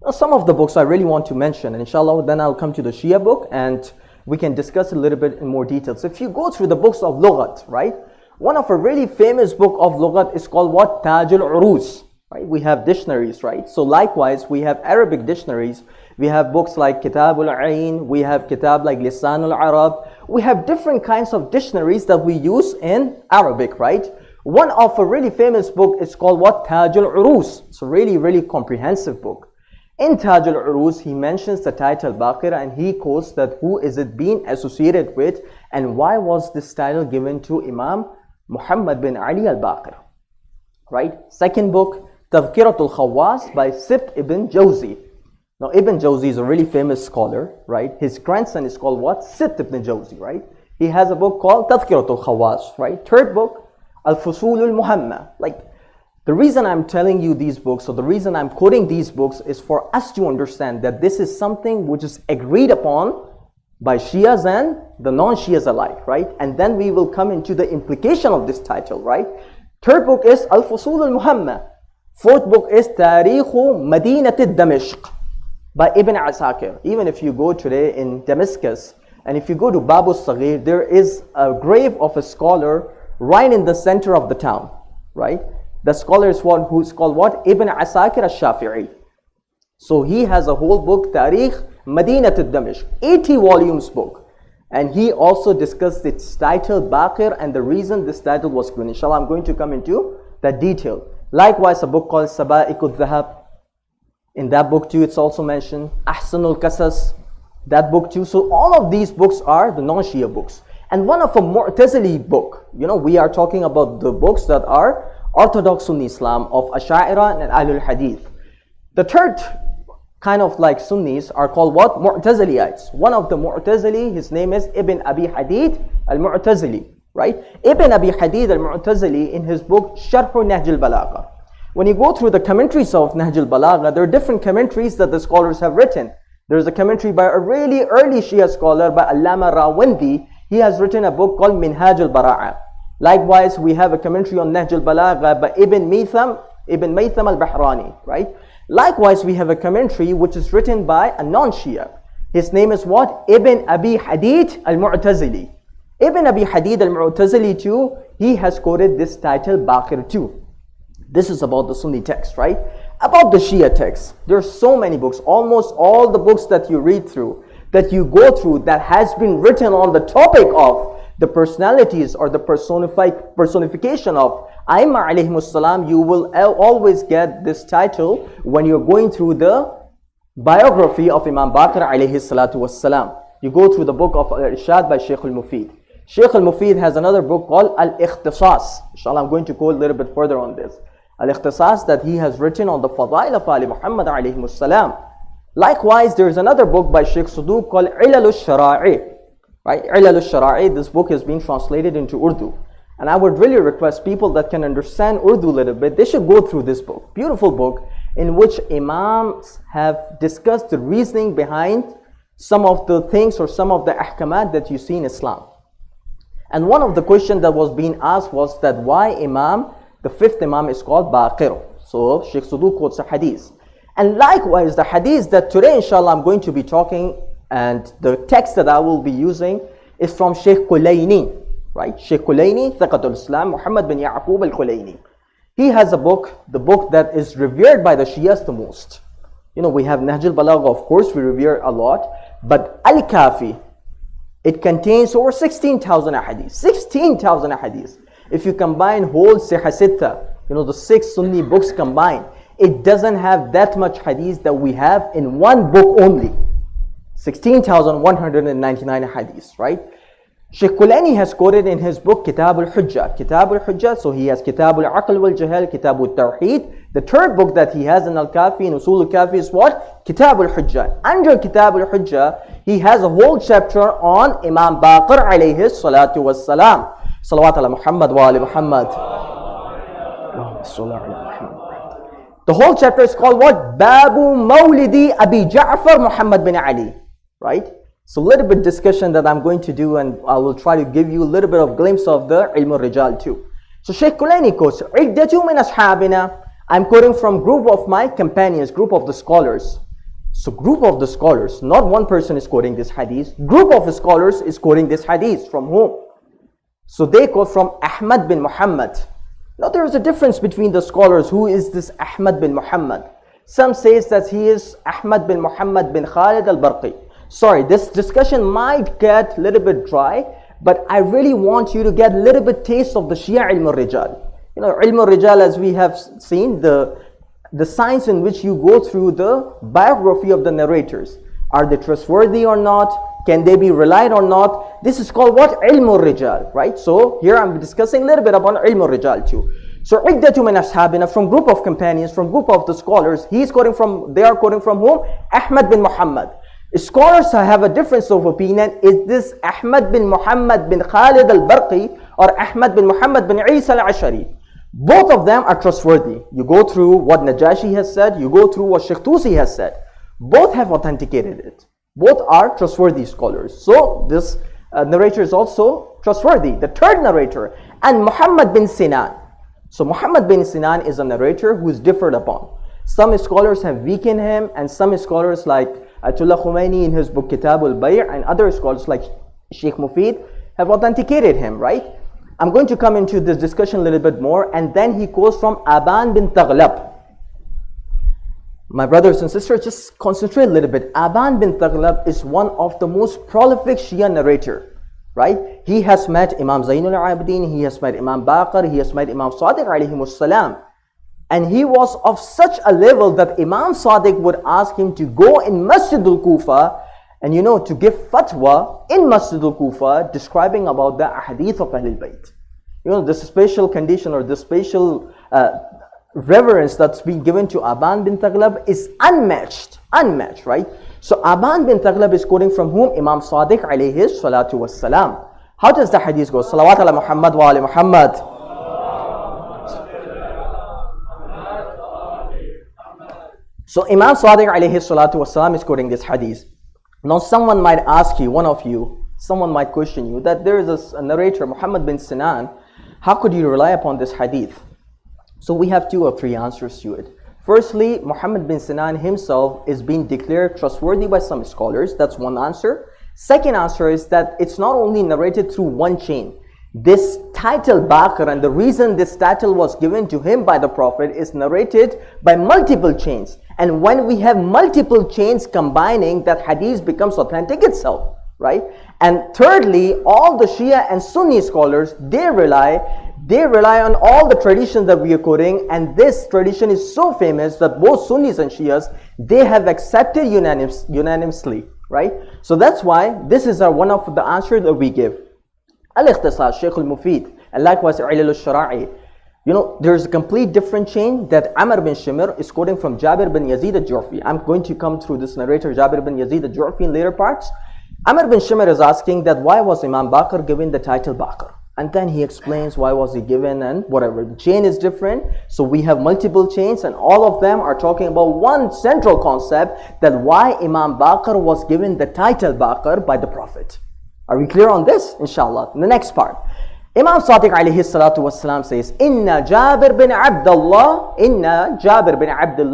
Now some of the books I really want to mention, and inshallah then I'll come to the Shia book and we can discuss a little bit in more detail. So if you go through the books of Lughat, right, one of a really famous book of Lughat is called what? Taj al-Uruz, right? We have dictionaries, right? So likewise, we have Arabic dictionaries. We have books like Kitab al-Ain, we have Kitab like Lisan al-Arab. We have different kinds of dictionaries that we use in Arabic, right? One of a really famous book is called what? Taj al-Uruz. It's a really, really comprehensive book. In Taj al-Uruz, he mentions the title Baqir and he quotes that who is it being associated with and why was this title given to Imam Muhammad bin Ali al-Baqir, right? Second book, Tadhkiratul Khawas by Sibt ibn Jawzi. Now Ibn Jawzi is a really famous scholar, right? His grandson is called what? Sibt ibn Jawzi, right? He has a book called Tadhkiratul Khawas, right? Third book, Al-Fusulul Muhamma. Like, the reason I'm telling you these books, or the reason I'm quoting these books, is for us to understand that this is something which is agreed upon by Shias and the non-Shias alike, right? And then we will come into the implication of this title, right? Third book is Al-Fusul al-Muhamma. Fourth book is Tarikhu Madinat al-Damashq by Ibn Asakir. Even if you go today in Damascus, and if you go to Babu Saghir, there is a grave of a scholar right in the center of the town, right? The scholar is one who's called what? Ibn Asakir al-Shafi'i. So he has a whole book, Tarikh Madinat al-Damashq, 80 volumes book. And he also discussed its title, Baqir, and the reason this title was given. Inshallah, I'm going to come into that detail. Likewise, a book called Saba'ikul Dhahab. In that book too, it's also mentioned. Ahsanul Qasas, that book too. So all of these books are the non-Shia books. And one of a Mu'tazili book, you know, we are talking about the books that are Orthodox Sunni Islam of Ash'ira and Ahlul Hadith. The third kind of like Sunnis are called what? Mu'tazilites. One of the Mu'tazili, his name is Ibn Abi Hadid al-Mu'tazili, right? Ibn Abi Hadid al-Mu'tazili, in his book Sharh Nahj al-Balagha. When you go through the commentaries of Nahj al-Balagha, there are different commentaries that the scholars have written. There's a commentary by a really early Shia scholar, by Allama Rawandi. He has written a book called Minhaj al-Bara'a. Likewise, we have a commentary on Nahj al-Balagha by Ibn Maytham al-Bahrani, right? Likewise, we have a commentary which is written by a non-Shia. His name is what? Ibn Abi Hadid al-Mu'tazili. Ibn Abi Hadid al-Mu'tazili too, he has quoted this title Baqir too. This is about the Sunni text, right? About the Shia text, there's so many books. Almost all the books that you read through, that you go through, that has been written on the topic of the personalities or the personification of Aimma alayhimus salam, you will always get this title when you're going through the biography of Imam Baqir alayhi salatu wassalam. You go through the book of Irshad by Shaykh al-Mufid. Shaykh al-Mufid has another book called Al-Ikhtisas. Inshallah, I'm going to go a little bit further on this. Al-Ikhtisas that he has written on the Fadail of Ali Muhammad alayhimus salam. Likewise, there is another book by Shaykh Suduq called Ilal al-Shara'i. Right? Ilal al-Shara'i, this book has been translated into Urdu. And I would really request people that can understand Urdu a little bit, they should go through this book. Beautiful book in which Imams have discussed the reasoning behind some of the things or some of the ahkamat that you see in Islam. And one of the questions that was being asked was that why Imam, the fifth Imam, is called Baqir. So Shaykh Suduq quotes a hadith. And likewise, the hadith that today inshallah I'm going to be talking, and the text that I will be using is from Shaykh Kulayni, right? Shaykh Kulayni, Thaqatul Islam, Muhammad bin Ya'qub al-Kulayni. He has a book, the book that is revered by the Shias the most. You know, we have Nahj al-Balagha, of course, we revere a lot. But Al-Kafi, it contains over 16,000 ahadith. 16,000 ahadith. If you combine whole Sihah Sitta, you know, the 6 Sunni books combined, it doesn't have that much hadith that we have in one book only. 16,199 hadiths, right? Sheikh Kulani has quoted in his book Kitab al-Hujjah. Kitab al-Hujjah, so he has Kitab al-Aql wal-Jahal, Kitab al-Tawheed. The third book that he has in Al-Kafi, in Usul al-Kafi is what? Kitab al-Hujjah. Under Kitab al-Hujjah, he has a whole chapter on Imam Baqir alayhi salatu wassalam. Salawat ala Muhammad wa ali Muhammad. The whole chapter is called what? Babu Mawlidi Abi Ja'far Muhammad bin Ali. Right? So a little bit discussion that I'm going to do, and I will try to give you a little bit of glimpse of the Ilm al-Rijal too. So Shaykh Kulani quotes, Iddatu min ashabina. I'm quoting from group of my companions, group of the scholars. So group of the scholars, not one person is quoting this hadith. Group of the scholars is quoting this hadith. From whom? So they quote from Ahmad bin Muhammad. Now there is a difference between the scholars. Who is this Ahmad bin Muhammad? Some says that he is Ahmad bin Muhammad bin Khalid al-Barqi. Sorry, this discussion might get a little bit dry, but I really want you to get a little bit taste of the Shia Ilm al-Rijal. You know, Ilm al-Rijal, as we have seen, the science in which you go through the biography of the narrators. Are they trustworthy or not? Can they be relied or not? This is called what? Ilm al-Rijal, right? So here I'm discussing a little bit about Ilm al-Rijal too. So Iddatu min ashabina, from group of companions, from group of the scholars, they are quoting from whom? Ahmad bin Muhammad. Scholars have a difference of opinion. Is this Ahmad bin Muhammad bin Khalid al-Barqi or Ahmad bin Muhammad bin Isa al-Ashari? Both of them are trustworthy. You go through what Najashi has said, you go through what Sheikh Tusi has said. Both have authenticated it. Both are trustworthy scholars. So this narrator is also trustworthy. The third narrator, and Muhammad bin Sinan. So Muhammad bin Sinan is a narrator who is differed upon. Some scholars have weakened him, and some scholars like Ayatollah Khomeini in his book Kitab al-Bay' and other scholars like Sheikh Mufid have authenticated him, right? I'm going to come into this discussion a little bit more, and then he quotes from Aban bin Taghlab. My brothers and sisters, just concentrate a little bit. Aban bin Taghlab is one of the most prolific Shia narrator, right? He has met Imam Zainul Abidin, he has met Imam Baqir, he has met Imam Sadiq alayhimus salam. And he was of such a level that Imam Sadiq would ask him to go in Masjid al-Kufa and, you know, to give fatwa in Masjid al-Kufa describing about the ahadith of Ahlul Bayt. You know, this special condition or this special reverence that's been given to Aban bin Taghlab is unmatched, right? So Aban bin Taghlab is quoting from whom? Imam Sadiq alayhi salatu wassalam. How does the hadith go? Salawat ala Muhammad wa ali Muhammad. So Imam Sadiq alayhi salatu wasalam is quoting this hadith. Now someone might ask you, someone might question you that there is a narrator, Muhammad bin Sinan. How could you rely upon this hadith? So we have 2 or 3 answers to it. Firstly, Muhammad bin Sinan himself is being declared trustworthy by some scholars. That's one answer. Second answer is that it's not only narrated through one chain. This title Baqir, and the reason this title was given to him by the Prophet, is narrated by multiple chains. And when we have multiple chains combining, that hadith becomes authentic itself, right? And thirdly, all the Shia and Sunni scholars, they rely on all the traditions that we are quoting, and this tradition is so famous that both Sunnis and Shias, they have accepted unanimously, right? So that's why this is one of the answers that we give. Al-Ikhtisar, Shaykh al-Mufid, and likewise Ilal al-Shara'i. You know, there's a complete different chain that Amr bin Shimr is quoting from Jabir bin Yazid al-Ju'fi. I'm going to come through this narrator, Jabir bin Yazid al-Ju'fi, in later parts. Amr bin Shimr is asking that why was Imam Baqir given the title Baqir? And then he explains why was he given and whatever. The chain is different. So we have multiple chains, and all of them are talking about one central concept, that why Imam Baqir was given the title Baqir by the Prophet. Are we clear on this? Inshallah. In the next part, Imam Sadiq alayhi salatu wassalam says, Inna Jabir bin Abdullah al-Ansari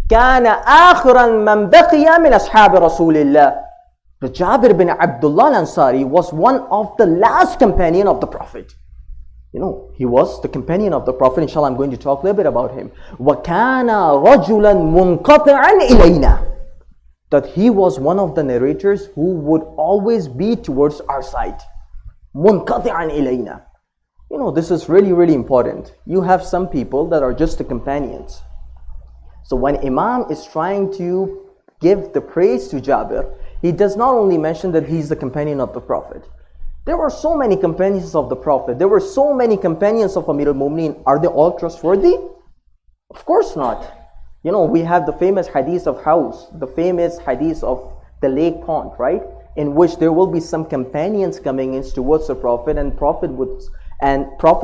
kana akhiran man baqiya min ashab Rasulillah. The Jabir bin Abdullah al-Ansari was one of the last companion of the Prophet. You know, he was the companion of the Prophet. Inshallah, I'm going to talk a little bit about him. وَكَانَ رَجُلًا مُنْقَطِعًا إِلَيْنَا. That he was one of the narrators who would always be towards our side. مُنْقَطِعًا إِلَيْنَا. You know, this is really, really important. You have some people that are just the companions. So when Imam is trying to give the praise to Jabir, he does not only mention that he's the companion of the Prophet. There were so many companions of the Prophet. There were so many companions of Amir al-Mu'mineen. Are they all trustworthy? Of course not. You know, we have the famous hadith of House, the famous hadith of the lake pond, right? In which there will be some companions coming in towards the Prophet, and Prophet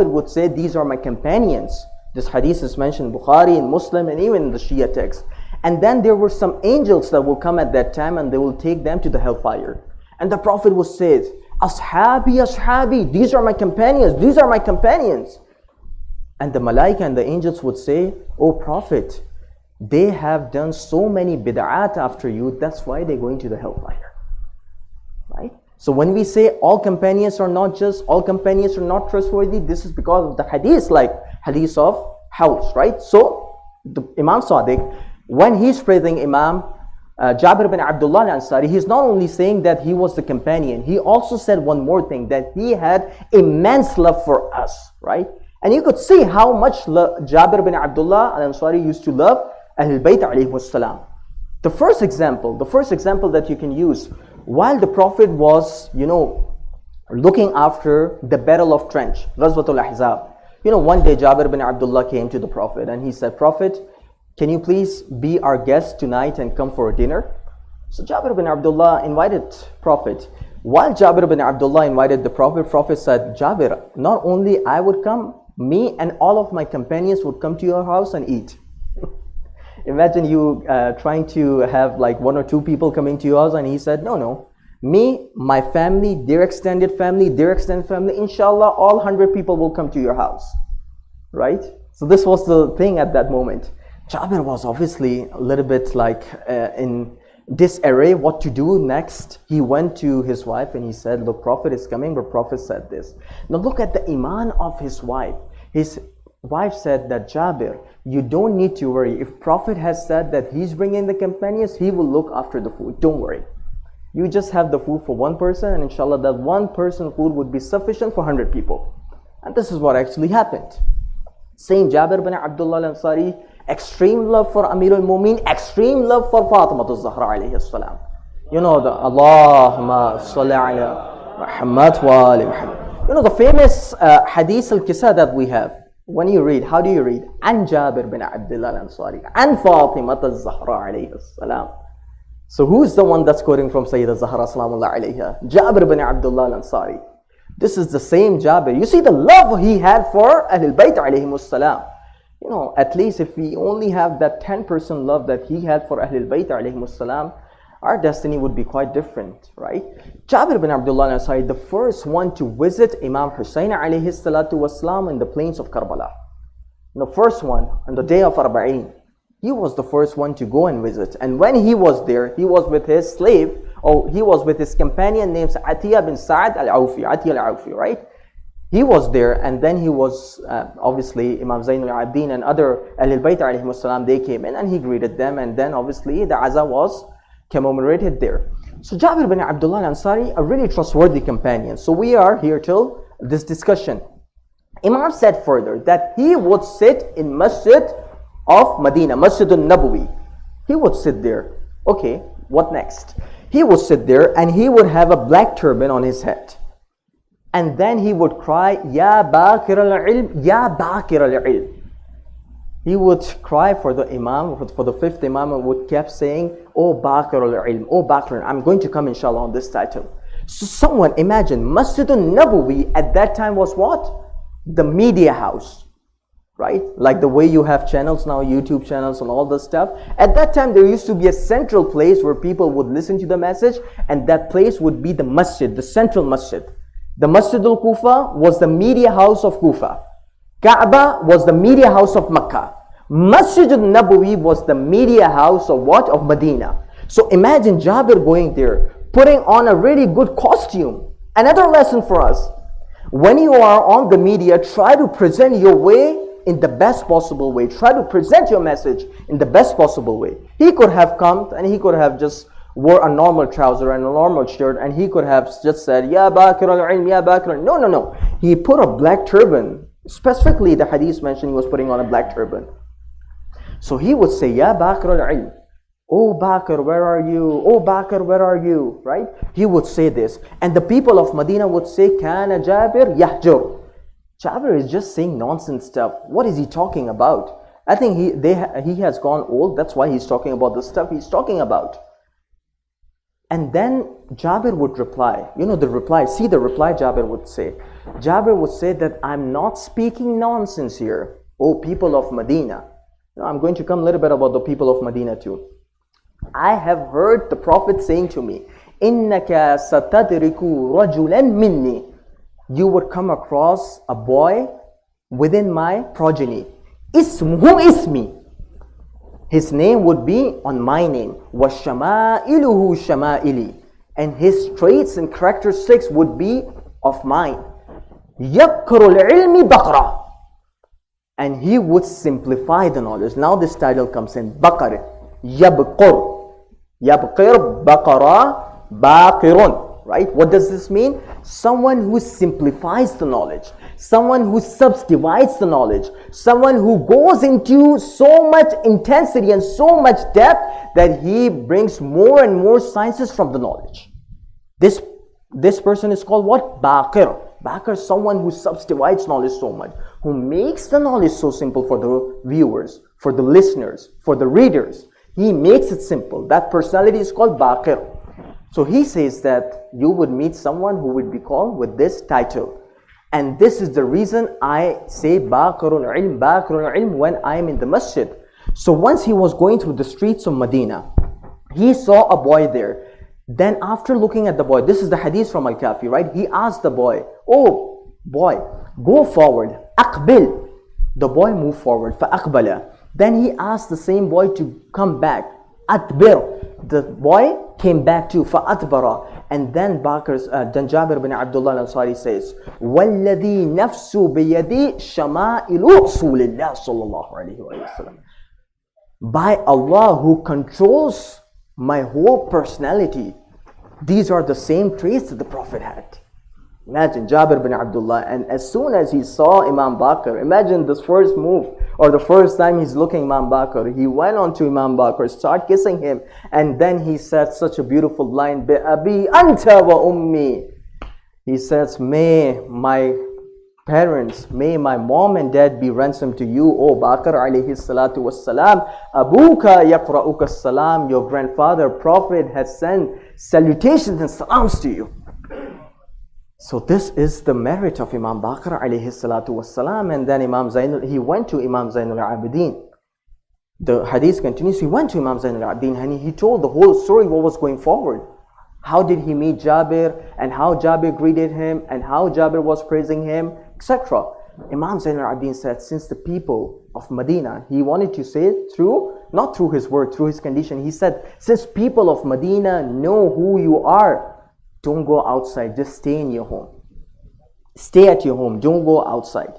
would say, these are my companions. This hadith is mentioned in Bukhari and Muslim and even in the Shia text. And then there were some angels that will come at that time and they will take them to the hellfire. And the Prophet would say, Ashabi, Ashabi, these are my companions, these are my companions. And the Malaika and the angels would say, oh Prophet, they have done so many bid'at after you, that's why they're going to the hellfire. Right? So when we say all companions are not trustworthy, this is because of the hadith, like hadith of House, right? So the Imam Sadiq, when he's praising Imam Jabir bin Abdullah al-Ansari, he's not only saying that he was the companion, he also said one more thing, that he had immense love for us, right? And you could see how much Jabir bin Abdullah al-Ansari used to love Ahlul Bayt alayhi wassalam. The first example that you can use, while the Prophet was, you know, looking after the Battle of Trench, Ghazwatul Ahzab, you know, one day Jabir bin Abdullah came to the Prophet and he said, Prophet, can you please be our guest tonight and come for dinner? So Jabir bin Abdullah invited Prophet. While Jabir bin Abdullah invited the Prophet said, Jabir, not only I would come, me and all of my companions would come to your house and eat. Imagine you trying to have like one or two people coming to your house, and he said, no, me, my family, their extended family, inshallah, all 100 people will come to your house. Right? So this was the thing at that moment. Jabir was obviously a little bit like in disarray, what to do next. He went to his wife and he said, look, Prophet is coming, but Prophet said this. Now look at the iman of his wife. His wife said that, Jabir, you don't need to worry. If Prophet has said that he's bringing the companions, he will look after the food. Don't worry. You just have the food for one person, and inshallah that one person food would be sufficient for 100 people. And this is what actually happened. Same Jabir bin Abdullah al-Ansari, extreme love for Amir al-Mu'mineen, extreme love for Fatima al-Zahra alayhi salam. You know, the Allahumma salli ala Muhammad wa ali Muhammad. You know, the famous hadith al-Kisa that we have. When you read, how do you read? An Jabir bin Abdullah al-Ansari, an Fatima al-Zahra alayhi salam. So who's the one that's quoting from Sayyidah Zahra salamullah alayha? Jabir bin Abdullah al-Ansari. This is the same Jabir. You see the love he had for Ahlul Bayt alayhimus salam. You know, at least if we only have that 10% love that he had for Ahlul Bayt alayhimus salam, our destiny would be quite different, right? Jabir bin Abdullah al-Ansari, the first one to visit Imam Hussein alayhi salatu wasalam in the plains of Karbala. The first one on the day of Arba'in. He was the first one to go and visit. And when he was there, he was with his slave, or he was with his companion named Atiyah bin Sa'ad al-Awfi, Atiyah al-Awfi, right? He was there, and then he was, obviously, Imam Zain al-Abdin and other Ahlul Bayt alayhimus salam, they came in and he greeted them, and then obviously the Azza was commemorated there. So Jabir bin Abdullah al-Ansari, a really trustworthy companion. So we are here till this discussion. Imam said further that he would sit in Masjid of Medina, Masjid al-Nabawi. He would sit there. Okay, what next? He would sit there and he would have a black turban on his head. And then he would cry, Ya Baqir al-Ilm, Ya Baqir al-Ilm. He would cry for the Imam, for the fifth Imam, and would keep saying, Oh Baqir al-Ilm, Oh Baqir, I'm going to come inshallah on this title. So someone imagine, Masjid al-Nabawi at that time was what? The media house. Right? Like the way you have channels now, YouTube channels and all this stuff. At that time, there used to be a central place where people would listen to the message, and that place would be the masjid, the central masjid. The Masjid al-Kufa was the media house of Kufa. Kaaba was the media house of Makkah. Masjid al-Nabawi was the media house of what? Of Medina. So imagine Jabir going there, putting on a really good costume. Another lesson for us. When you are on the media, try to present your way in the best possible way. Try to present your message in the best possible way. He could have come and he could have just wore a normal trouser and a normal shirt, and he could have just said, Ya Baqir al-ilm, Ya Baqir al-ilm. No. He put a black turban. Specifically, the hadith mentioned he was putting on a black turban. So he would say, Ya Baqir al-ilm. Oh Baqir, where are you? Oh Baqir, where are you? Right? He would say this. And the people of Medina would say, Kana Jabir yahjur. Jabir is just saying nonsense stuff. What is he talking about? I think he has gone old. That's why he's talking about the stuff he's talking about. And then Jabir would reply. You know the reply. See the reply Jabir would say. Jabir would say that I'm not speaking nonsense here. Oh people of Medina. Now, I'm going to come a little bit about the people of Medina too. I have heard the Prophet saying to me, Innaka satadriku rajulan minni. You would come across a boy within my progeny. Ismuhu ismi. His name would be on my name. وَشَمَائِلُهُ شَمَائِلِي. And his traits and characteristics would be of mine. يَبْقَرُ الْعِلْمِ بَقْرًا. And he would simplify the knowledge. Now this title comes in. Baqir. Yabqur. Yabqir, Baqara, Baqirun. Right? What does this mean? Someone who simplifies the knowledge. Someone who subdivides the knowledge. Someone who goes into so much intensity and so much depth that he brings more and more sciences from the knowledge. This person is called what? Baqir. Baqir is someone who subdivides knowledge so much, who makes the knowledge so simple for the viewers, for the listeners, for the readers. He makes it simple. That personality is called Baqir. So he says that you would meet someone who would be called with this title. And this is the reason I say Baqirul ilm when I am in the masjid. So once he was going through the streets of Medina, he saw a boy there. Then after looking at the boy, this is the hadith from Al-Kafi, right? He asked the boy, oh boy, go forward. Aqbil. The boy moved forward. Fa'aqbala. Then he asked the same boy to come back. Atbir. The boy came back too. Fa'atbara. And then Jabir bin Abdullah al-Ansari says, وَالَّذِي نَفْسُ بِيَدِي شَمَائِلُ رَسُولِ اللَّهِ sallallahu alayhi wa sallam. By Allah who controls my whole personality, these are the same traits that the Prophet had. Imagine Jabir bin Abdullah, and as soon as he saw Imam Baqir, imagine this first move, or the first time he's looking Imam Baqir, he went on to Imam Baqir, started kissing him, and then he said such a beautiful line, Bi abi anta wa ummi. He says, may my parents, may my mom and dad be ransomed to you, O Baqir alayhi salatu wassalam. Abuka yaqra'uka salam. Your grandfather, Prophet, has sent salutations and salams to you. So this is the merit of Imam Baqir alayhi salatu wassalam. And then he went to Imam Zainul Abidin. The hadith continues, he went to Imam Zainul Abidin and he told the whole story what was going forward. How did he meet Jabir, and how Jabir greeted him, and how Jabir was praising him, etc. Imam Zainul Abidin said, since the people of Medina, he wanted to say it not through his word, through his condition. He said, since people of Medina know who you are, don't go outside, just stay in your home. Stay at your home, don't go outside.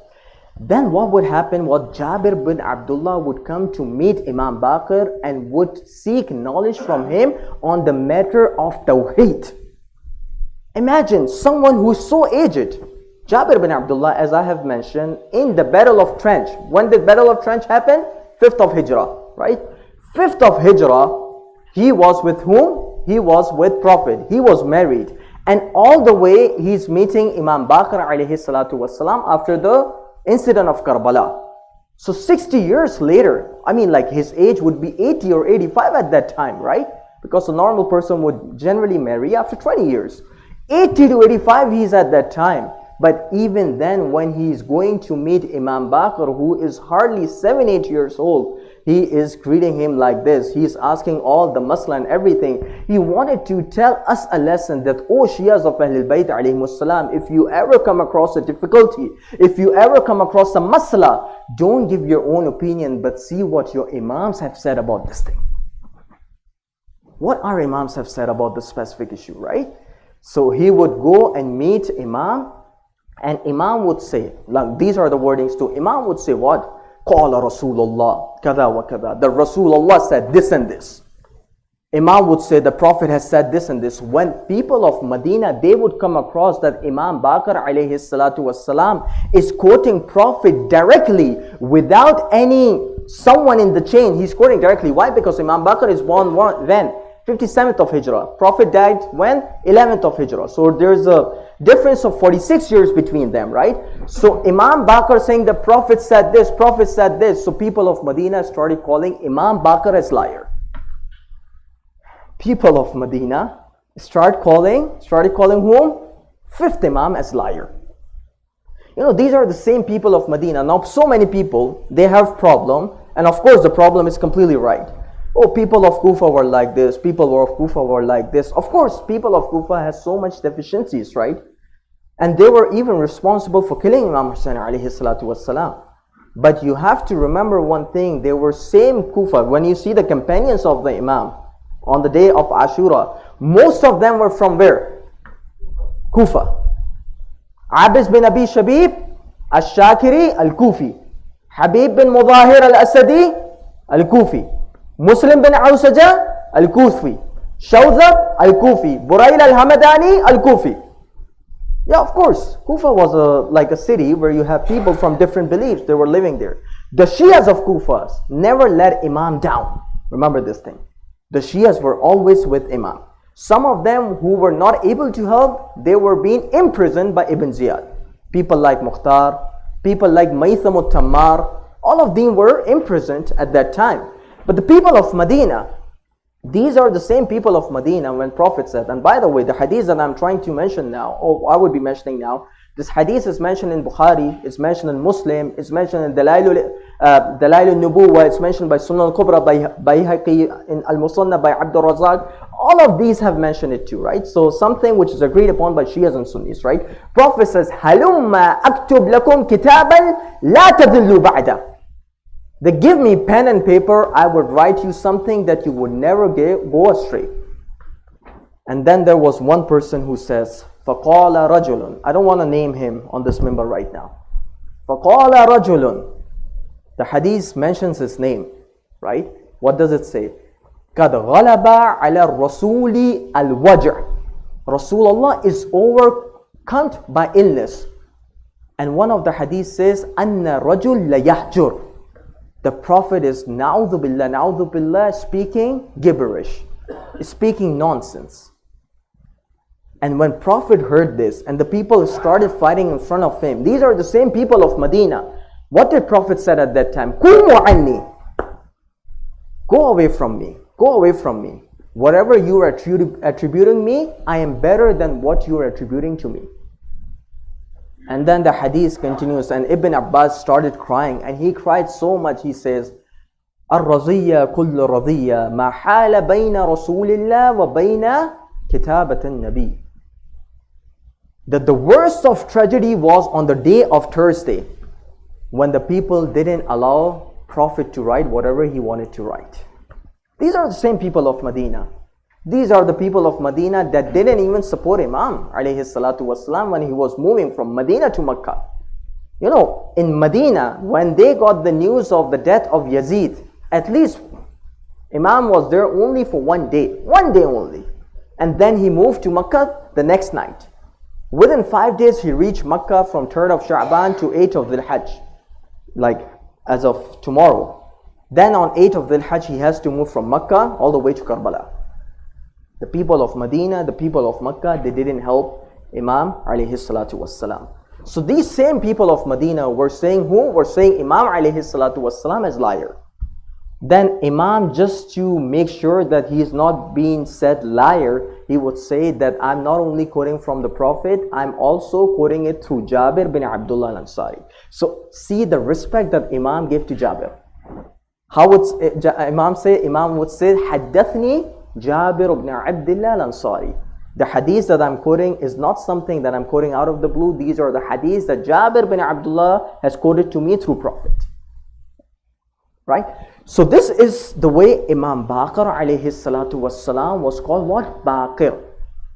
Then what would happen was Jabir bin Abdullah would come to meet Imam Baqir and would seek knowledge from him on the matter of Tawheed. Imagine someone who is so aged. Jabir bin Abdullah, as I have mentioned, in the Battle of Trench. When did Battle of Trench happen? 5th of Hijrah, right? 5th of Hijrah, he was with whom? He was with Prophet. He was married. And all the way he's meeting Imam Baqir alayhi salatu wasalam after the incident of Karbala. So 60 years later, his age would be 80 or 85 at that time, right? Because a normal person would generally marry after 20 years. 80 to 85 he's at that time. But even then, when he's going to meet Imam Baqir, who is hardly 7-8 years old, he is greeting him like this. He's asking all the masla and everything. He wanted to tell us a lesson that, oh Shias of Ahlul Bayt alayhimus salam, if you ever come across a difficulty, if you ever come across a masla, don't give your own opinion, but see what your Imams have said about this thing. What our Imams have said about the specific issue, right? So he would go and meet Imam, And Imam would say, like these are the wordings too. Imam would say what? Qala Rasulullah, kada wa kada. The Rasulullah said this and this. Imam would say the Prophet has said this and this. When people of Medina, they would come across that Imam Baqir alayhi salatu wassalam is quoting Prophet directly without any someone in the chain. He's quoting directly. Why? Because Imam Baqir is born when? 57th of Hijrah. Prophet died when? 11th of Hijrah. So there's a difference of 46 years between them, right? So Imam Baqir saying the Prophet said this, Prophet said this. So people of Medina started calling Imam Baqir as liar. People of Medina started calling whom? Fifth Imam as liar. You know, these are the same people of Medina. Now, so many people, they have problem. And of course, the problem is completely right. Oh, people of Kufa were like this. People of Kufa were like this. Of course, people of Kufa has so much deficiencies, right? And they were even responsible for killing Imam Hussain alayhi salatu wassalam. But you have to remember one thing. They were same Kufa. When you see the companions of the Imam on the day of Ashura, most of them were from where? Kufa. Abis bin Abi Shabib al-Shakiri al-Kufi. Habib bin Mudahir al-Asadi al-Kufi. Muslim bin Awsaja al-Kufi. Shawzab al-Kufi. Burayl al-Hamadani al-Kufi. Yeah, of course. Kufa was like a city where you have people from different beliefs. They were living there. The Shias of Kufa never let Imam down. Remember this thing. The Shias were always with Imam. Some of them who were not able to help, they were being imprisoned by Ibn Ziyad. People like Mukhtar, people like Maytham al-Tammar, all of them were imprisoned at that time. But the people of Medina, these are the same people of Medina when Prophet said, and by the way, the hadith that I'm trying to mention now, or I would be mentioning now, this hadith is mentioned in Bukhari, it's mentioned in Muslim, it's mentioned in Dalail al-Nubuwa, it's mentioned by Sunan al-Kubra, by Bayhaqi, in Al-Musanna, by Abdul Razak. All of these have mentioned it too, right? So something which is agreed upon by Shias and Sunnis, right? Prophet says, Halumma aktub lakum kitaban la tadillu ba'da. They give me pen and paper, I would write you something that you would never go astray. And then there was one person who says, فَقَالَ رَجُلٌ. I don't want to name him on this member right now. فَقَالَ رَجُلٌ. The hadith mentions his name, right? What does it say? قَدْ غَلَبَ عَلَى الرَّسُولِ الْوَجْعِ. Rasulullah is overcome by illness. And one of the hadith says, أَنَّ رَجُلْ لَيَحْجُرُ. The Prophet is, na'udhu billah, speaking gibberish, speaking nonsense. And when Prophet heard this, and the people started fighting in front of him, these are the same people of Medina. What did Prophet said at that time? Kumu anni. Go away from me. Go away from me. Whatever you are attributing me, I am better than what you are attributing to me. And then the hadith continues, and Ibn Abbas started crying, and he cried so much. He says, "Ar-raziyya kullu radiyya ma hala bayna Rasulillah wa bayna kitabat an-Nabi." That the worst of tragedy was on the day of Thursday, when the people didn't allow Prophet to write whatever he wanted to write. These are the same people of Medina. These are the people of Medina that didn't even support Imam alayhi salatu wasalam when he was moving from Medina to Makkah. You know, in Medina, when they got the news of the death of Yazid, at least Imam was there only for one day only. And then he moved to Makkah the next night. Within 5 days, he reached Makkah from 3rd of Sha'ban to 8th of Dhul Hajj, like as of tomorrow. Then on 8th of Dhul Hajj, he has to move from Makkah all the way to Karbala. The people of Medina, the people of Makkah, they didn't help Imam alayhi salatu wassalam. So these same people of Medina were saying who? Were saying Imam alayhi salatu wassalam as liar. Then Imam, just to make sure that he is not being said liar, he would say that I'm not only quoting from the Prophet, I'm also quoting it through Jabir bin Abdullah al-Ansari. So see the respect that Imam gave to Jabir. How would Imam say? Imam would say, Haddathni Jabir ibn Abdullah al-Ansari. The hadith that I'm quoting is not something that I'm quoting out of the blue. These are the hadiths that Jabir bin Abdullah has quoted to me through Prophet. Right? So this is the way Imam Baqir alayhi salatu wassalam was called what? Baqir.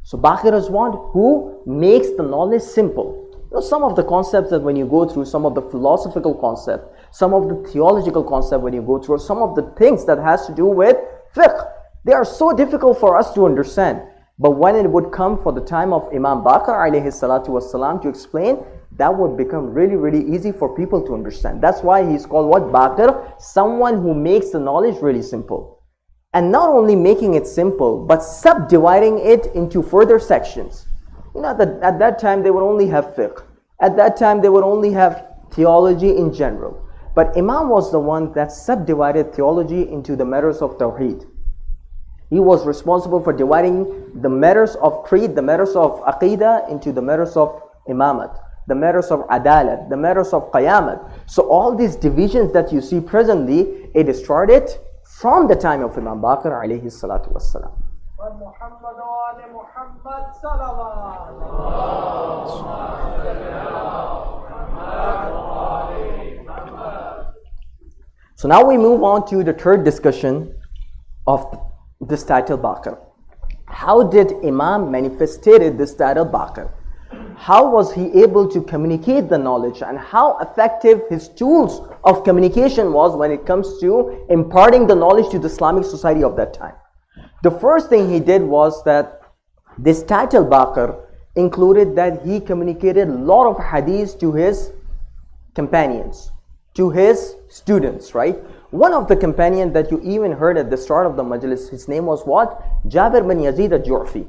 So Baqir is one who makes the knowledge simple. Some of the concepts that when you go through, some of the philosophical concepts, some of the theological concepts when you go through, some of the things that has to do with fiqh, they are so difficult for us to understand. But when it would come for the time of Imam Baqir alayhi salatu wasalam to explain, that would become really, really easy for people to understand. That's why he's called what? Baqir, someone who makes the knowledge really simple. And not only making it simple, but subdividing it into further sections. At that time they would only have fiqh. At that time they would only have theology in general. But Imam was the one that subdivided theology into the matters of Tawheed. He was responsible for dividing the matters of creed, the matters of aqidah into the matters of imamat, the matters of adalat, the matters of qayamat. So all these divisions that you see presently, it started from the time of Imam Baqir alayhi salatu wassalam. So now we move on to the third discussion of this title Baqir. How did Imam manifested this title Baqir? How was he able to communicate the knowledge, and how effective his tools of communication was when it comes to imparting the knowledge to the Islamic society of that time? The first thing he did was that this title Baqir included that he communicated a lot of hadiths to his companions, to his students, right? One of the companions that you even heard at the start of the majlis, his name was what? Jabir bin Yazid al-Ju'fi.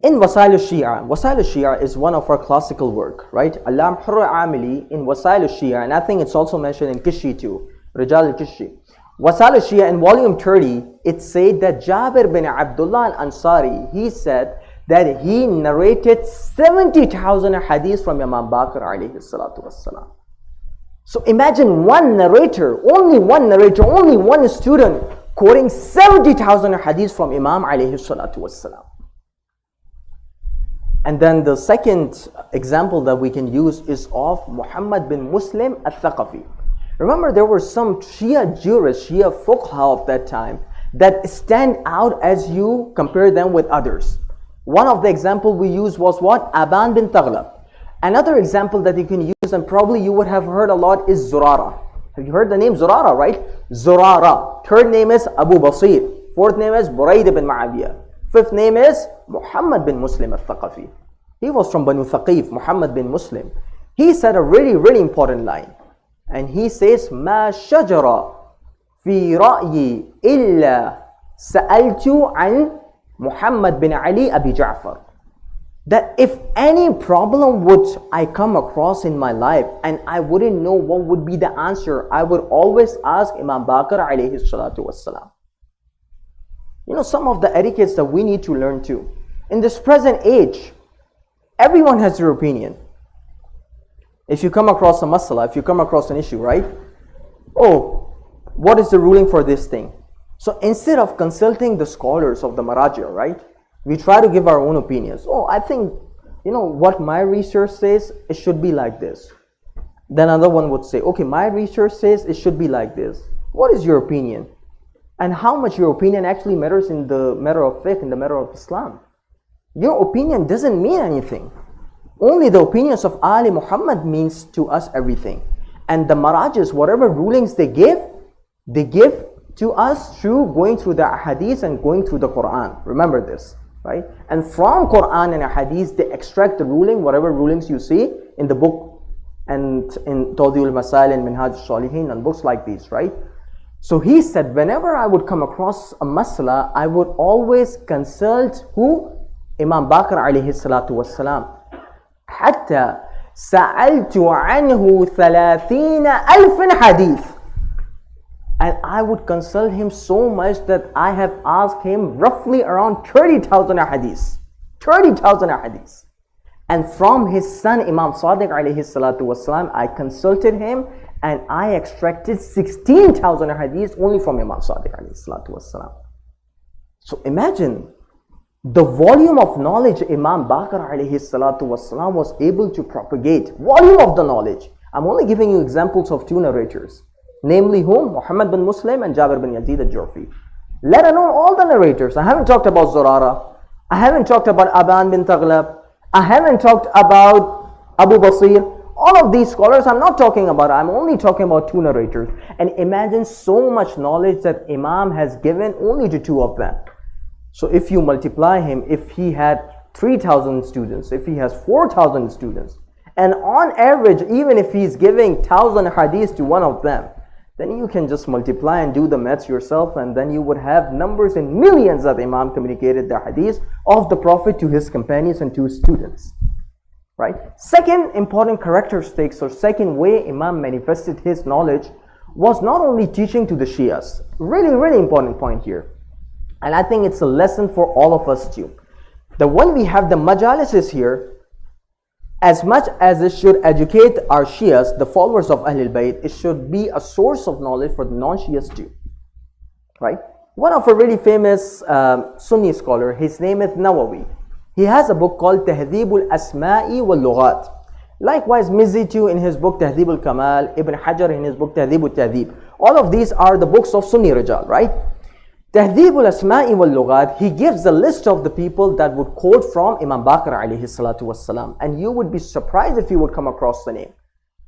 In Wasail al-Shia is one of our classical work, right? Alam Hurra Amili in Wasail al-Shia, and I think it's also mentioned in Kishi too, Rijal al-Kishi. Wasail al-Shia in volume 30, it said that Jabir bin Abdullah al-Ansari, he said that he narrated 70,000 hadiths from Imam Baqir alayhi salatu wassalam. So imagine one narrator, only one student quoting 70,000 hadiths from Imam alayhi salatu wassalam. And then the second example that we can use is of Muhammad bin Muslim al-Thaqafi. Remember, there were some Shia jurists, Shia fuqaha of that time that stand out as you compare them with others. One of the example we used was what? Aban bin Taghlab. Another example that you can use, and probably you would have heard a lot, is Zurara. Have you heard the name Zurara, right? Zurara. Third name is Abu Basir. Fourth name is Burayd bin Ma'awiyah. Fifth name is Muhammad bin Muslim al-Thaqafi. He was from Banu Thaqif, Muhammad bin Muslim. He said a really, really important line. And he says, Ma shajara fi ra'yi illa sa'altu an Muhammad bin Ali Abi Ja'far. That if any problem would I come across in my life and I wouldn't know what would be the answer, I would always ask Imam Baqir alayhi salatu wassalam. Some of the etiquettes that we need to learn too. In this present age, everyone has their opinion. If you come across a masala, if you come across an issue, right? Oh, what is the ruling for this thing? So instead of consulting the scholars of the Marajia, right? We try to give our own opinions. Oh, I think, what my research says, it should be like this. Then another one would say, okay, my research says it should be like this. What is your opinion? And how much your opinion actually matters in the matter of faith, in the matter of Islam. Your opinion doesn't mean anything. Only the opinions of Ali Muhammad means to us everything. And the Marajis, whatever rulings they give to us through going through the hadith and going through the Quran. Remember this, right? And from Quran and hadith, they extract the ruling, whatever rulings you see in the book and in Tawdi'ul Masail and Minhaj al-Salihin and books like these, right? So he said, whenever I would come across a masala, I would always consult who? Imam Baqir alayhi salatu wassalam. حتى سألت عنه 30,000 hadith. And I would consult him so much that I have asked him roughly around 30,000 hadiths. 30,000 hadiths. And from his son Imam Sadiq alayhi salatu wasalam, I consulted him and I extracted 16,000 hadiths only from Imam Sadiq alayhi salatu wasalam. So imagine the volume of knowledge Imam Baqir alayhi salatu wasalam was able to propagate. Volume of the knowledge. I'm only giving you examples of two narrators. Namely whom? Muhammad bin Muslim and Jabir bin Yazid al-Ju'fi. Let alone all the narrators. I haven't talked about Zurara. I haven't talked about Aban bin Taghlab. I haven't talked about Abu Basir. All of these scholars I'm not talking about, I'm only talking about two narrators. And imagine so much knowledge that Imam has given only to two of them. So if you multiply him, if he had 3,000 students, if he has 4,000 students, and on average, even if he's giving 1,000 hadiths to one of them, then you can just multiply and do the maths yourself, and then you would have numbers in millions that Imam communicated the hadiths of the Prophet to his companions and to his students. Right? Second important characteristics, or second way Imam manifested his knowledge, was not only teaching to the Shias. Really important point here. And I think it's a lesson for all of us too. That when we have the majalises here, as much as it should educate our Shias, the followers of Ahlul Bayt, it should be a source of knowledge for the non-Shias too. Right? One of a really famous Sunni scholar, his name is Nawawi. He has a book called Tahdhib al-Asma'i wal-Lughat. Likewise, Mizzi too in his book Tahdhib al-Kamal, Ibn Hajar in his book Tahdhib al-Tahdhib. All of these are the books of Sunni Rijal, right? Tahdhib al-Asma'i wal-Lughat, he gives a list of the people that would quote from Imam Baqir alayhi salatu wassalam. And you would be surprised if you would come across the name.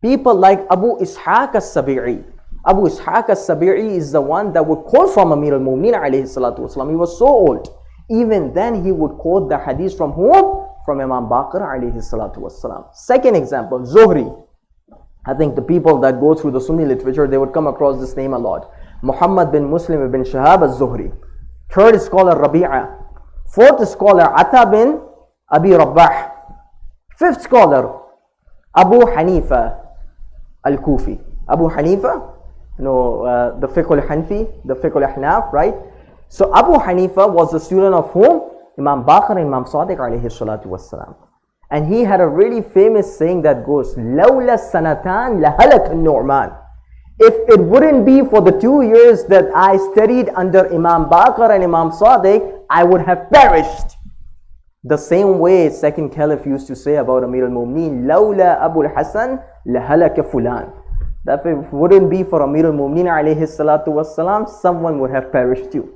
People like Abu Ishaq as-Sabi'i. Abu Ishaq as-Sabi'i is the one that would quote from Amir al-Mu'minin alayhi salatu wassalam. He was so old. Even then he would quote the hadith from whom? From Imam Baqir alayhi salatu wassalam. Second example, Zuhri. I think the people that go through the Sunni literature, they would come across this name a lot. Muhammad bin Muslim ibn Shahab al-Zuhri. Third scholar, Rabi'a. Fourth scholar, Ata bin Abi Rabbah. Fifth scholar, Abu Hanifa al-Kufi. Abu Hanifa, the fiqh al-Hanfi, the fiqh al-Ahnaf, right? So Abu Hanifa was the student of whom? Imam Baqir and Imam Sadiq alayhi salatu wassalam. And he had a really famous saying that goes, Lawla sanatan lahalak al-Nu'man. If it wouldn't be for the 2 years that I studied under Imam Baqir and Imam Sadiq, I would have perished. The same way second caliph used to say about Amir al-Mu'mineen, Lawla Abu al-Hasan lahalaka fulan. That if it wouldn't be for Amir al-Mu'mineen alayhi salatu wassalam, someone would have perished too.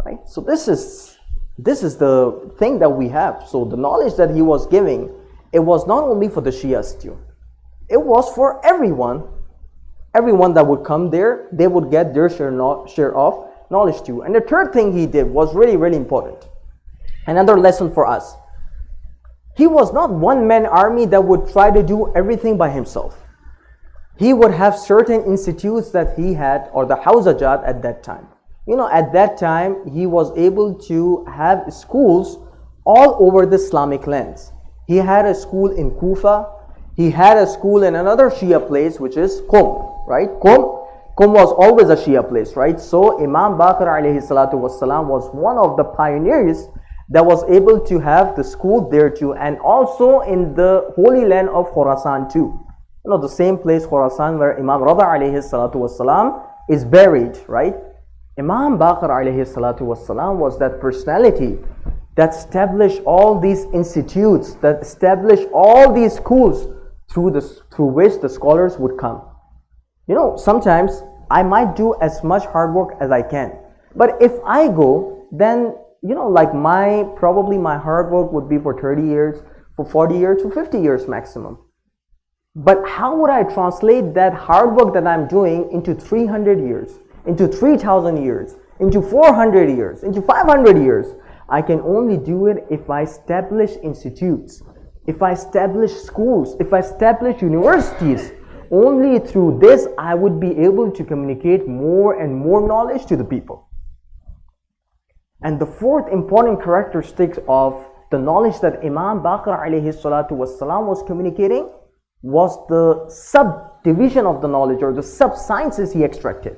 Right? So this is the thing that we have. So the knowledge that he was giving, it was not only for the Shias too. It was for everyone. Everyone that would come there, they would get their share of knowledge too. And the third thing he did was really important. Another lesson for us. He was not one-man army that would try to do everything by himself. He would have certain institutes that he had, or the Hawzajat at that time. At that time, he was able to have schools all over the Islamic lands. He had a school in Kufa. He had a school in another Shia place, which is Qum, right? Qum was always a Shia place, right? So Imam Baqir alayhi salatu wassalam was one of the pioneers that was able to have the school there too, and also in the Holy Land of Khurasan too. The same place, Khurasan, where Imam Rada alayhi salatu wassalam is buried, right? Imam Baqir alayhi salatu wassalam was that personality that established all these institutes, that established all these schools through which the scholars would come. Sometimes I might do as much hard work as I can, but if I go, then probably my hard work would be for 30 years, for 40 years, for 50 years maximum. But how would I translate that hard work that I'm doing into 300 years, into 3,000 years, into 400 years, into 500 years? I can only do it if I establish institutes, if I establish schools, if I establish universities. Only through this I would be able to communicate more and more knowledge to the people. And the fourth important characteristic of the knowledge that Imam Baqir alayhi salatu wassalam was communicating was the subdivision of the knowledge, or the sub-sciences he extracted.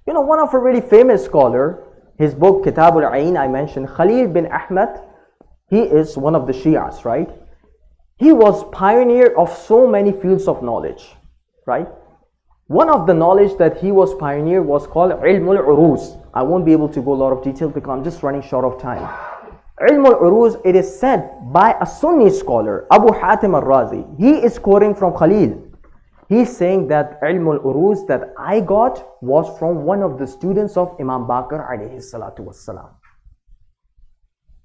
One of a really famous scholar, his book Kitab al-Ain, I mentioned, Khalil bin Ahmad, he is one of the Shias, right? He was pioneer of so many fields of knowledge, right? One of the knowledge that he was pioneer was called Ilm al-Uruz. I won't be able to go a lot of detail because I'm just running short of time. Ilm al-Uruz, it is said by a Sunni scholar, Abu Hatim al-Razi. He is quoting from Khalil. He's saying that Ilm al-Uruz that I got was from one of the students of Imam Baqir alayhi salatu wassalam.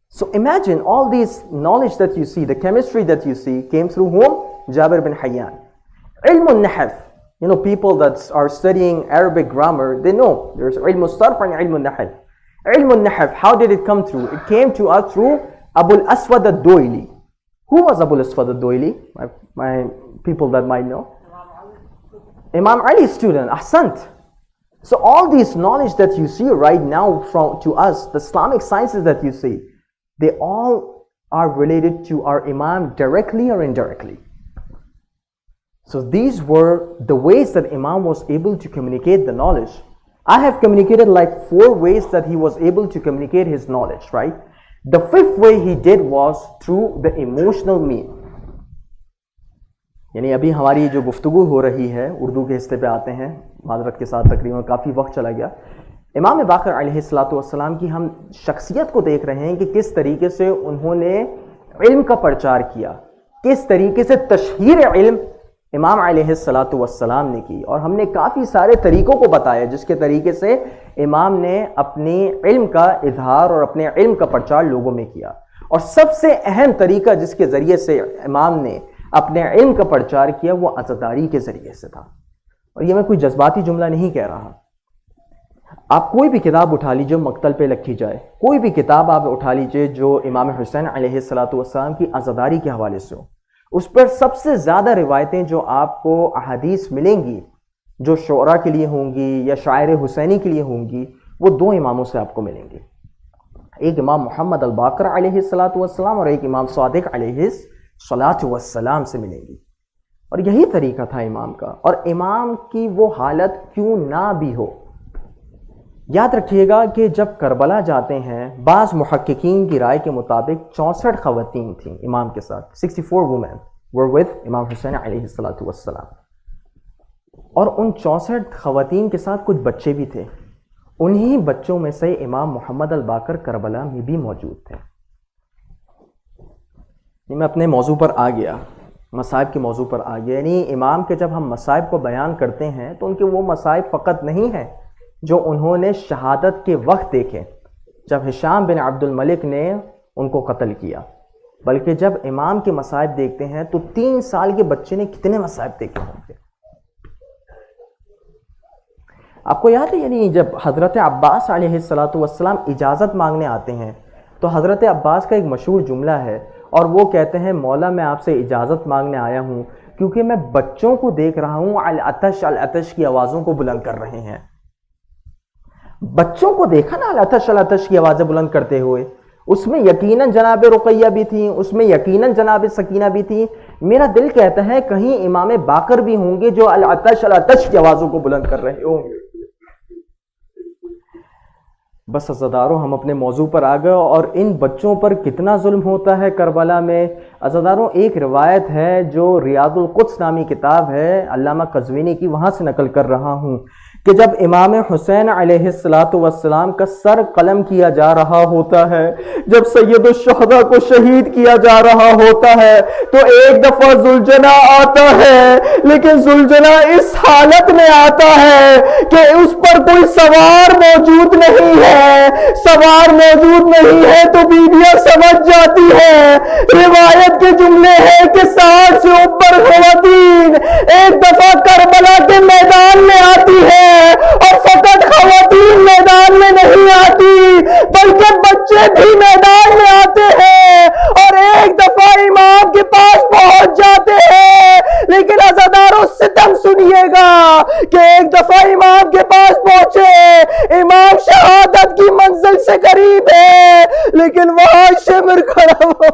So imagine all these knowledge that you see, the chemistry that you see, came through whom? Jabir bin Hayyan. Ilm al-Nahf. You know, people that are studying Arabic grammar, they know there's ilm al-Sarf and ilm al-Nahf. Ilm al-Nahf, how did it come through? It came to us through Abu al-Aswad al-Doili. Who was Abu al-Aswad al-Doili? My people that might know. Imam Ali's student, Ahsant. So all these knowledge that you see right now to us, the Islamic sciences that you see, they all are related to our Imam directly or indirectly. So these were the ways that Imam was able to communicate the knowledge. I have communicated like 4 ways that he was able to communicate his knowledge, right? The 5th way he did was through the emotional means. یعنی ابھی ہماری جو گفتگو ہو رہی ہے اردو کے حصے پہ آتے ہیں, معذرت کے ساتھ تقریباً کافی وقت چلا گیا. امام باقر علیہ السلام کی ہم شخصیت کو دیکھ رہے ہیں کہ کس طریقے سے انہوں نے علم کا پرچار کیا, کس طریقے سے تشہیر علم امام علیہ السلام نے کی, اور ہم نے کافی سارے طریقوں کو بتایا جس کے طریقے سے امام نے اپنے علم کا اظہار اور اپنے علم کا پرچار لوگوں میں کیا. اور سب سے اہم طریقہ جس کے ذریعے سے امام نے اپنے علم کا پرچار کیا وہ عزاداری کے ذریعے سے تھا. اور یہ میں کوئی جذباتی جملہ نہیں کہہ رہا. آپ کوئی بھی کتاب اٹھا لیجیے مقتل پہ لکھی جائے, کوئی بھی کتاب آپ اٹھا لیجیے جو امام حسین علیہ السلام کی عزاداری کے حوالے سے ہو, اس پر سب سے زیادہ روایتیں جو آپ کو احادیث ملیں گی جو شعراء کے لیے ہوں گی یا شاعر حسینی کے لیے ہوں گی, وہ 2 اماموں سے آپ کو ملیں گی. ایک امام محمد الباقر علیہ السلام اور ایک امام صادق علیہ السلام سے ملیں گی. اور یہی طریقہ تھا امام کا. اور امام کی وہ حالت کیوں نہ بھی ہو, یاد رکھیے گا کہ جب کربلا جاتے ہیں بعض محققین کی رائے کے مطابق 64 خواتین تھیں امام کے ساتھ. 64 women were with امام حسین علیہ السلام. اور ان 64 خواتین کے ساتھ کچھ بچے بھی تھے. انہی بچوں میں سے امام محمد الباقر کربلا میں بھی موجود تھے. میں اپنے موضوع پر آ گیا, مصائب کے موضوع پر آ گیا. یعنی امام کے جب ہم مصائب کو بیان کرتے ہیں تو ان کے وہ مصائب فقط نہیں ہیں جو انہوں نے شہادت کے وقت دیکھے جب ہشام بن عبد الملک نے ان کو قتل کیا, بلکہ جب امام کے مصائب دیکھتے ہیں تو 3 سال کے بچے نے کتنے مصائب دیکھے ہوں گے. آپ کو یاد ہے یعنی جب حضرت عباس علیہ السلام اجازت مانگنے آتے ہیں تو حضرت عباس کا ایک مشہور جملہ ہے, اور وہ کہتے ہیں مولا میں آپ سے اجازت مانگنے آیا ہوں کیونکہ میں بچوں کو دیکھ رہا ہوں العطش العطش کی آوازوں کو بلند کر رہے ہیں. بچوں کو دیکھا نا العطش العطش کی آوازیں بلند کرتے ہوئے, اس میں یقیناً جناب رقیہ بھی تھیں, اس میں یقیناً جناب سکینہ بھی تھیں. میرا دل کہتا ہے کہیں امام باقر بھی ہوں گے جو العطش العطش کی آوازوں کو بلند کر رہے ہوں گے. بس عزاداروں ہم اپنے موضوع پر آ گئے, اور ان بچوں پر کتنا ظلم ہوتا ہے کربلا میں. عزاداروں ایک روایت ہے جو ریاض القدس نامی کتاب ہے علامہ قزوینی کی, وہاں سے نقل کر رہا ہوں کہ جب امام حسین علیہ السلام کا سر قلم کیا جا رہا ہوتا ہے, جب سید الشہداء کو شہید کیا جا رہا ہوتا ہے, تو ایک دفعہ ذوالجناح آتا ہے, لیکن ذوالجناح اس حالت میں آتا ہے کہ اس پر کوئی سوار موجود نہیں ہے. سوار موجود نہیں ہے تو بیویاں سمجھ جاتی ہیں. روایت کے جملے ہیں کہ 60 سے اوپر خواتین ایک دفعہ کربلا کے میدان میں آتی ہے, اور فقط خواتین میدان میں نہیں آتی بلکہ بچے بھی میدان میں آتے ہیں, اور ایک دفعہ امام کے پاس پہنچ جاتے ہیں. لیکن عزاداروں ستم سنیے گا کہ ایک دفعہ امام کے پاس پہنچے, امام شہادت کی منزل سے قریب ہے, لیکن وہاں شمر کھڑا ہوا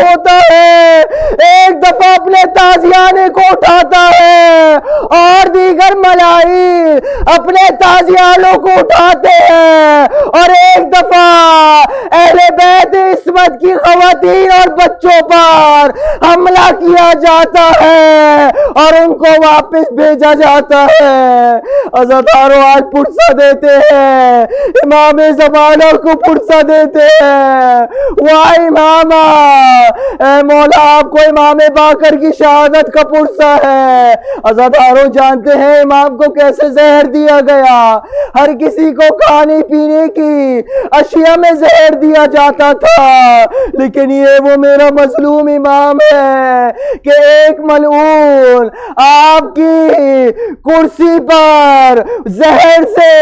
ہوتا ہے. ایک دفعہ اپنے تازیانے کو اٹھاتا ہے, اور دیگر ملائی اپنے تازیانوں کو اٹھاتے ہیں, اور ایک دفعہ اہل بیت عصمت کی خواتین اور بچوں پر پر حملہ کیا جاتا ہے اور ان کو واپس بھیجا جاتا ہے۔ عزاداروں آج پرسہ دیتے ہیں، امام زمانہ کو پرسہ دیتے ہیں، واہ امامہ، اے مولا آپ کو امام باقر کی شہادت کا پرسہ ہے۔ عزاداروں جانتے ہیں امام کو کیسے زہر دیا گیا، ہر کسی کو کھانے پینے کی اشیاء میں زہر دیا جاتا تھا، لیکن یہ وہ میرا مظلوم امام ہے کہ ایک ملعون آپ کی کرسی پر زہر سے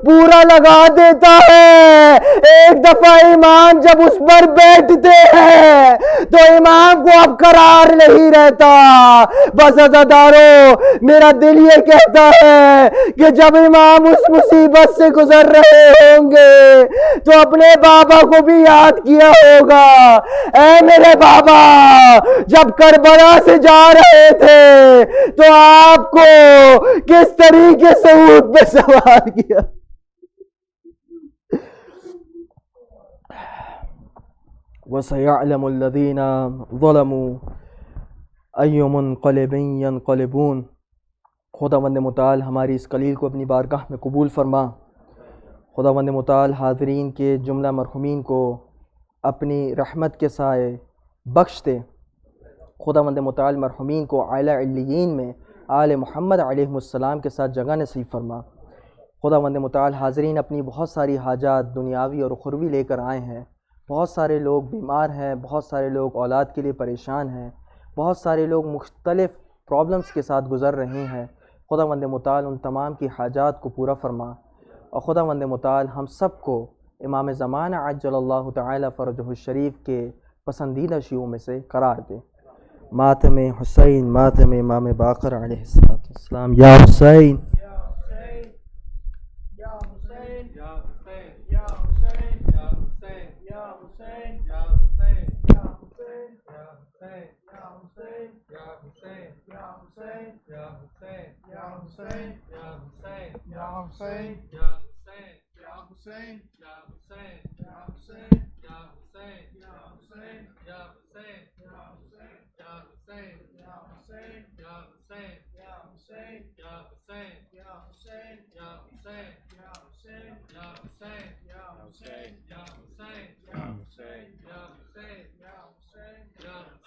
پورا لگا دیتا ہے۔ ایک دفعہ امام جب اس پر بیٹھتے ہیں تو امام کو اب قرار نہیں رہتا۔ بس عزاداروں میرا دل یہ کہتا ہے کہ جب امام اس مصیبت سے گزر رہے ہوں گے تو اپنے بابا کو بھی یاد کیا ہوگا، اے میرے بابا جب کربلا سے جا رہے تھے تو آپ کو کس طریقے سے اونٹ پہ سوار کیا۔ وَسَيَعْلَمُ الَّذِينَ ظَلَمُوا أَيُّ مُنْقَلِبٍ يَنْقَلِبُونَ۔ خداوند متعال ہماری اس قلیل کو اپنی بارگاہ میں قبول فرما۔ خداوند متعال حاضرین کے جملہ مرحومین کو اپنی رحمت کے سائے بخش دے۔ خداوند متعال مرحومین کو اعلیٰ علیین میں آل محمد علیہ السلام کے ساتھ جگہ نصیب فرما۔ خداوند متعال حاضرین اپنی بہت ساری حاجات دنیاوی اور اخروی لے کر آئے ہیں۔ بہت سارے لوگ بیمار ہیں، بہت سارے لوگ اولاد کے لیے پریشان ہیں، بہت سارے لوگ مختلف پرابلمز کے ساتھ گزر رہے ہیں۔ خداوند متعال ان تمام کی حاجات کو پورا فرما، اور خداوند متعال ہم سب کو امام زمانہ عجل اللہ تعالی فرجہ الشریف کے پسندیدہ شیوع میں سے قرار دے۔ ماتم حسین، ماتم امام باقر علیہ السلام۔ یا حسین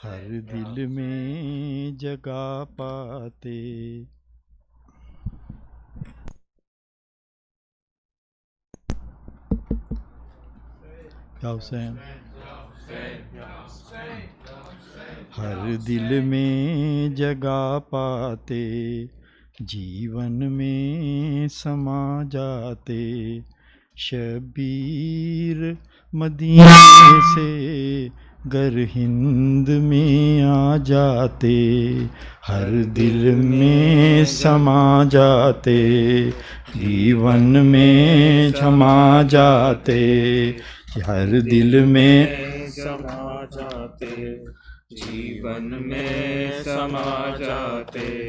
ہر دل میں جگہ پاتے یا حسین، ہر دل میں جگہ پاتے جیون میں سما جاتے، شبیر مدینے سے گر ہند میں آ جاتے، ہر دل میں سما جاتے، جیون میں سما جاتے، ہر دل میں سما جاتے، جیون میں سما جاتے،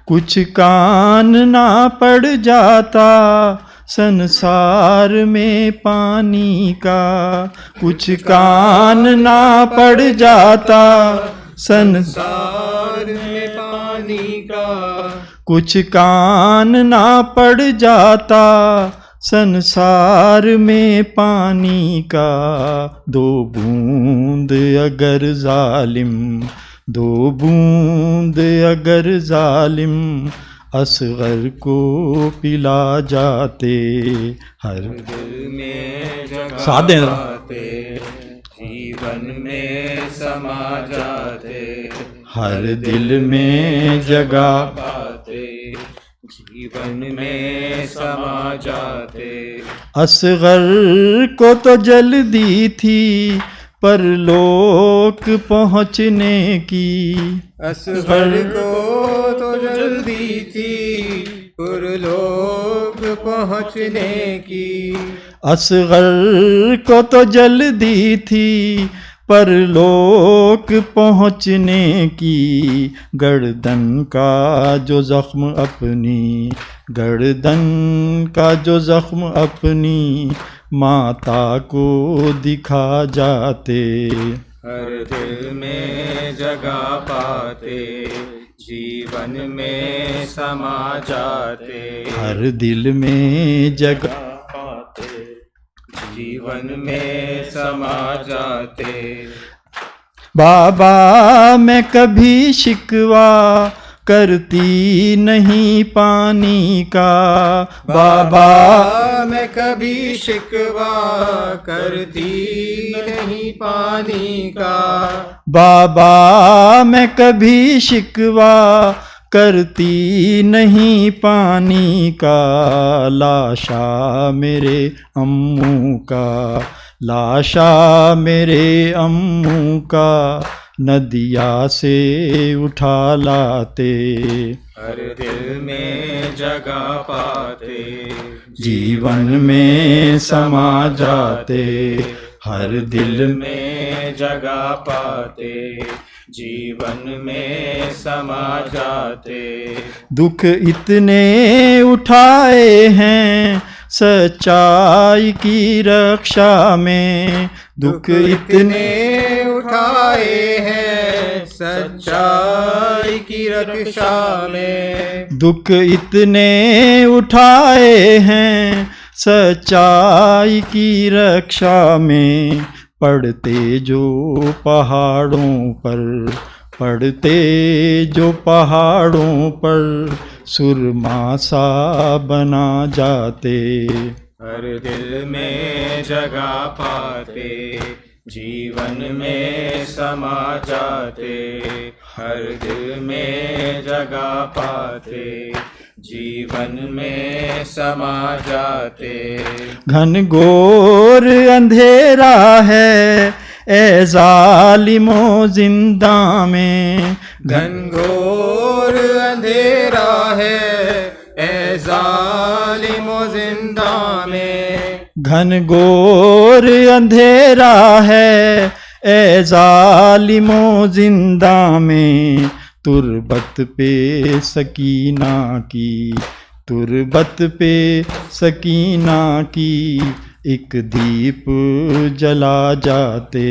کچھ کان نہ پڑ جاتا سنسار میں پانی کا، کچھ کان نہ پڑ جاتا سنسار میں پانی کا، کچھ کان نہ پڑ جاتا سنسار میں پانی کا، دو بوند اگر ظالم، دو بوند اگر ظالم اصغر کو پلا جاتے، ہر دل میں جگہ پاتے جیون میں سما جاتے، ہر دل میں جگہ پاتے جیون میں سما جاتے، اصغر کو تو جلدی تھی پرلوک پہنچنے کی، اصغر کو تو جلدی تھی پرلوک پہنچنے کی، اصغر کو تو جلدی تھی پرلوک پہنچنے کی، گردن کا جو زخم اپنی، گردن کا جو زخم اپنی ماتا کو دکھا جاتے، ہر دل میں جگہ پاتے جیون میں سما جاتے ہر دل میں جگہ پاتے جیون میں سما جاتے بابا میں کبھی شکوہ کرتی نہیں پانی کا بابا میں کبھی شکوہ کرتی نہیں پانی کا بابا میں کبھی شکوہ کرتی نہیں پانی کا لاشا میرے اموں کا لاشا میرے اموں کا ندیا سے اٹھا لاتے ہر دل میں جگہ پاتے جیون میں سما جاتے ہر دل میں جگہ پاتے جیون میں سما جاتے دکھ اتنے اٹھائے ہیں سچائی کی رکشا میں دکھ اتنے اٹھائے ہیں سچائی کی رکشا میں دکھ اتنے اٹھائے ہیں سچائی کی رکشا میں پڑھتے جو پہاڑوں پر پڑھتے جو پہاڑوں پر سرما سا بنا جاتے ہر دل میں جگہ پاتے جیون میں سما جاتے ہر دل میں جگہ پاتے جیون میں سما جاتے گھن گور اندھیرا ہے اے ظالموں زندہ میں گھنگور اندھیرا ہے اے ظالم و زندہ میں گھن گور اندھیرا ہے اے ظالموں زندہ میں تربت پہ سکینہ کی تربت پہ سکینہ کی ایک دیپ جلا جاتے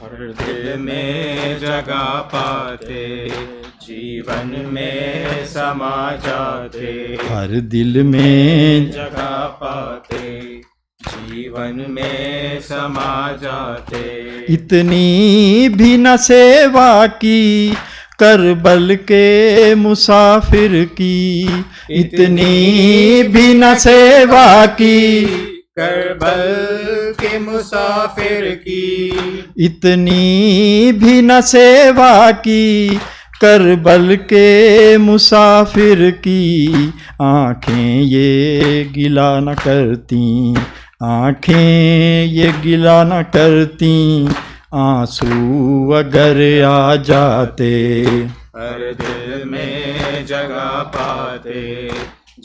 ہر دل میں جگہ پاتے جیون میں سما جاتے ہر دل میں جگہ پاتے جیون میں سما جاتے اتنی بھی نہ سیوا کی کربل کے مسافر کی اتنی بھی نہ سیوا کی کربل کے مسافر کی اتنی بھی نہ سیوا کی کربل کے مسافر کی آنکھیں یہ گلا نہ کرتی آنکھیں یہ گلا نہ کرتی آنسو اگر آ جاتے ہر دل میں جگہ پاتے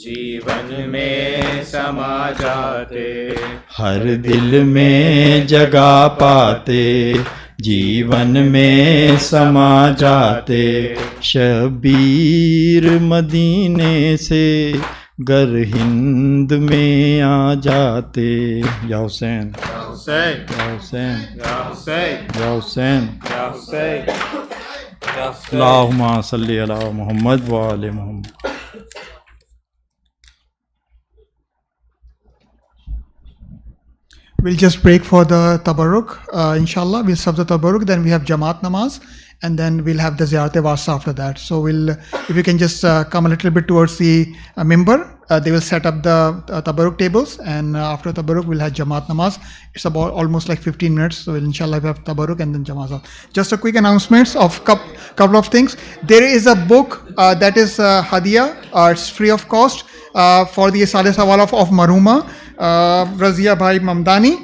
جیون میں سما جاتے ہر دل میں جگہ پاتے جیون میں سما جاتے شبیر مدینے سے گر ہند میں آ جاتے یا حسین حسین یا حسین یا حسین یا حسین یا حسین یا حسین اللہم صلی علی محمد و آل محمد. We'll just break for the tabarruk. Inshallah, we'll serve the tabarruk. Then we have Jamaat namaz, and then we'll have the Ziyarat Wasa after that. So if you can just come a little bit towards the mimbar, they will set up the tabarruk tables, and after tabarruk we'll have Jamaat namaz. It's about almost like 15 minutes. So inshallah we have tabarruk and then Jamaat. Just a quick announcements of couple of things. There is a book that is Hadiya. It's free of cost for the Saleh Sawal of Marhuma Razia Bhai Mamdani.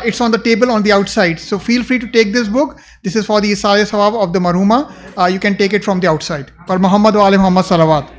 It's on the table on the outside. So feel free to take this book. This is for the Saleh Sawab of the Marhuma. You can take it from the outside. Par Muhammad wa Ali Muhammad Salawat.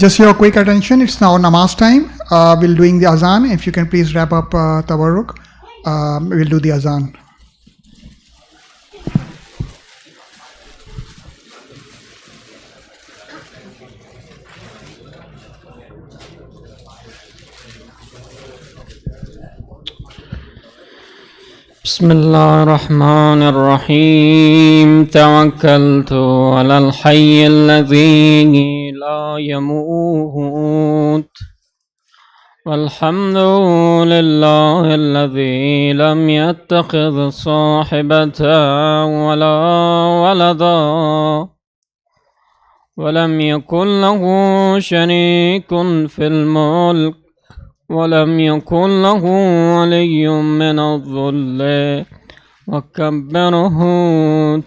Just your quick attention, it's now namaz time. We'll doing the azan. If you can please wrap up tabarruk. We'll do the azan. بسم الله الرحمن الرحيم توكلت على الحي الذي لا يموت والحمد لله الذي لم يتخذ صاحبة ولا ولدا ولم يكن له شريك في الملك ولم يكن له ولي من الذل وكبره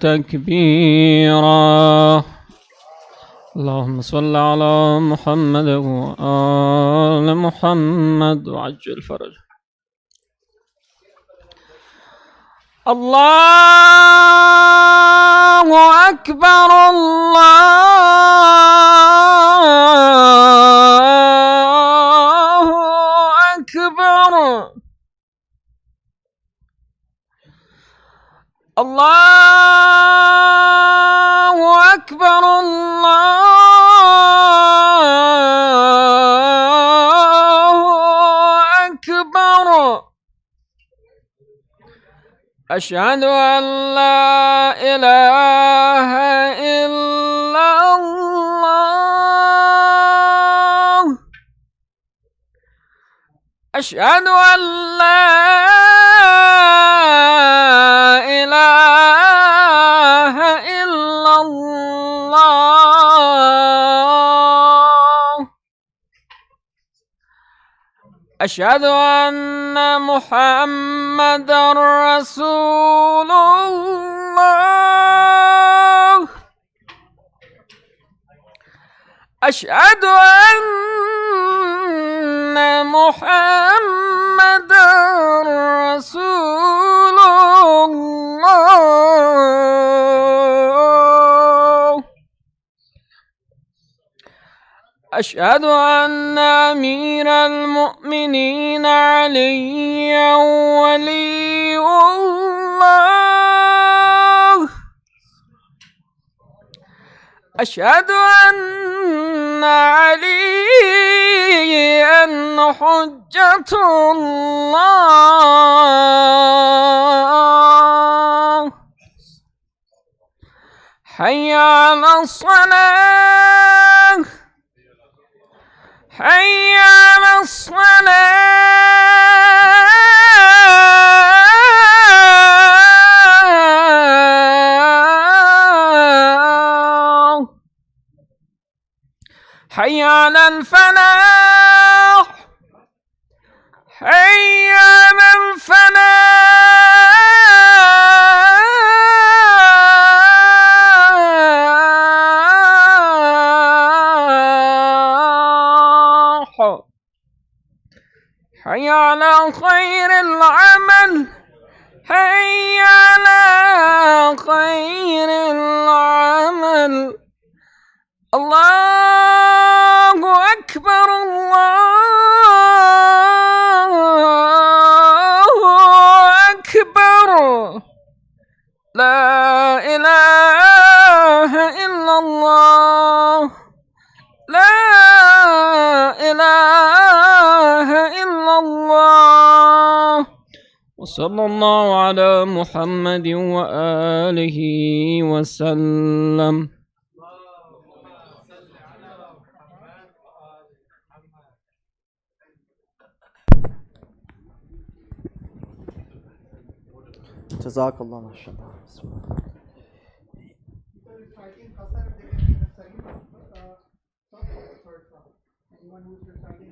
تكبيرا. اللهم صل على محمد وآل محمد وعجل فرجه. الله أكبر الله أكبر الله أكبر الله أكبر. أشهد أن لا إله إلا الله أشهد أن لا إله إلا الله أشهد أن محمدًا رسول الله أشهد أن محمدًا رسول الله أشهد أن أمير المؤمنين علي ولي الله أشهد أن عليا حجة الله حي على الصلاة حي على الصلاة حي على الفلاح حي على الفلاح حي على خير العمل حي على خير العمل الله أكبر الله أكبر لا إله إلا الله لا إله إلا الله وصلى الله على محمد وآله وسلم. جزاك الله ما شاء الله. Anyone who's reciting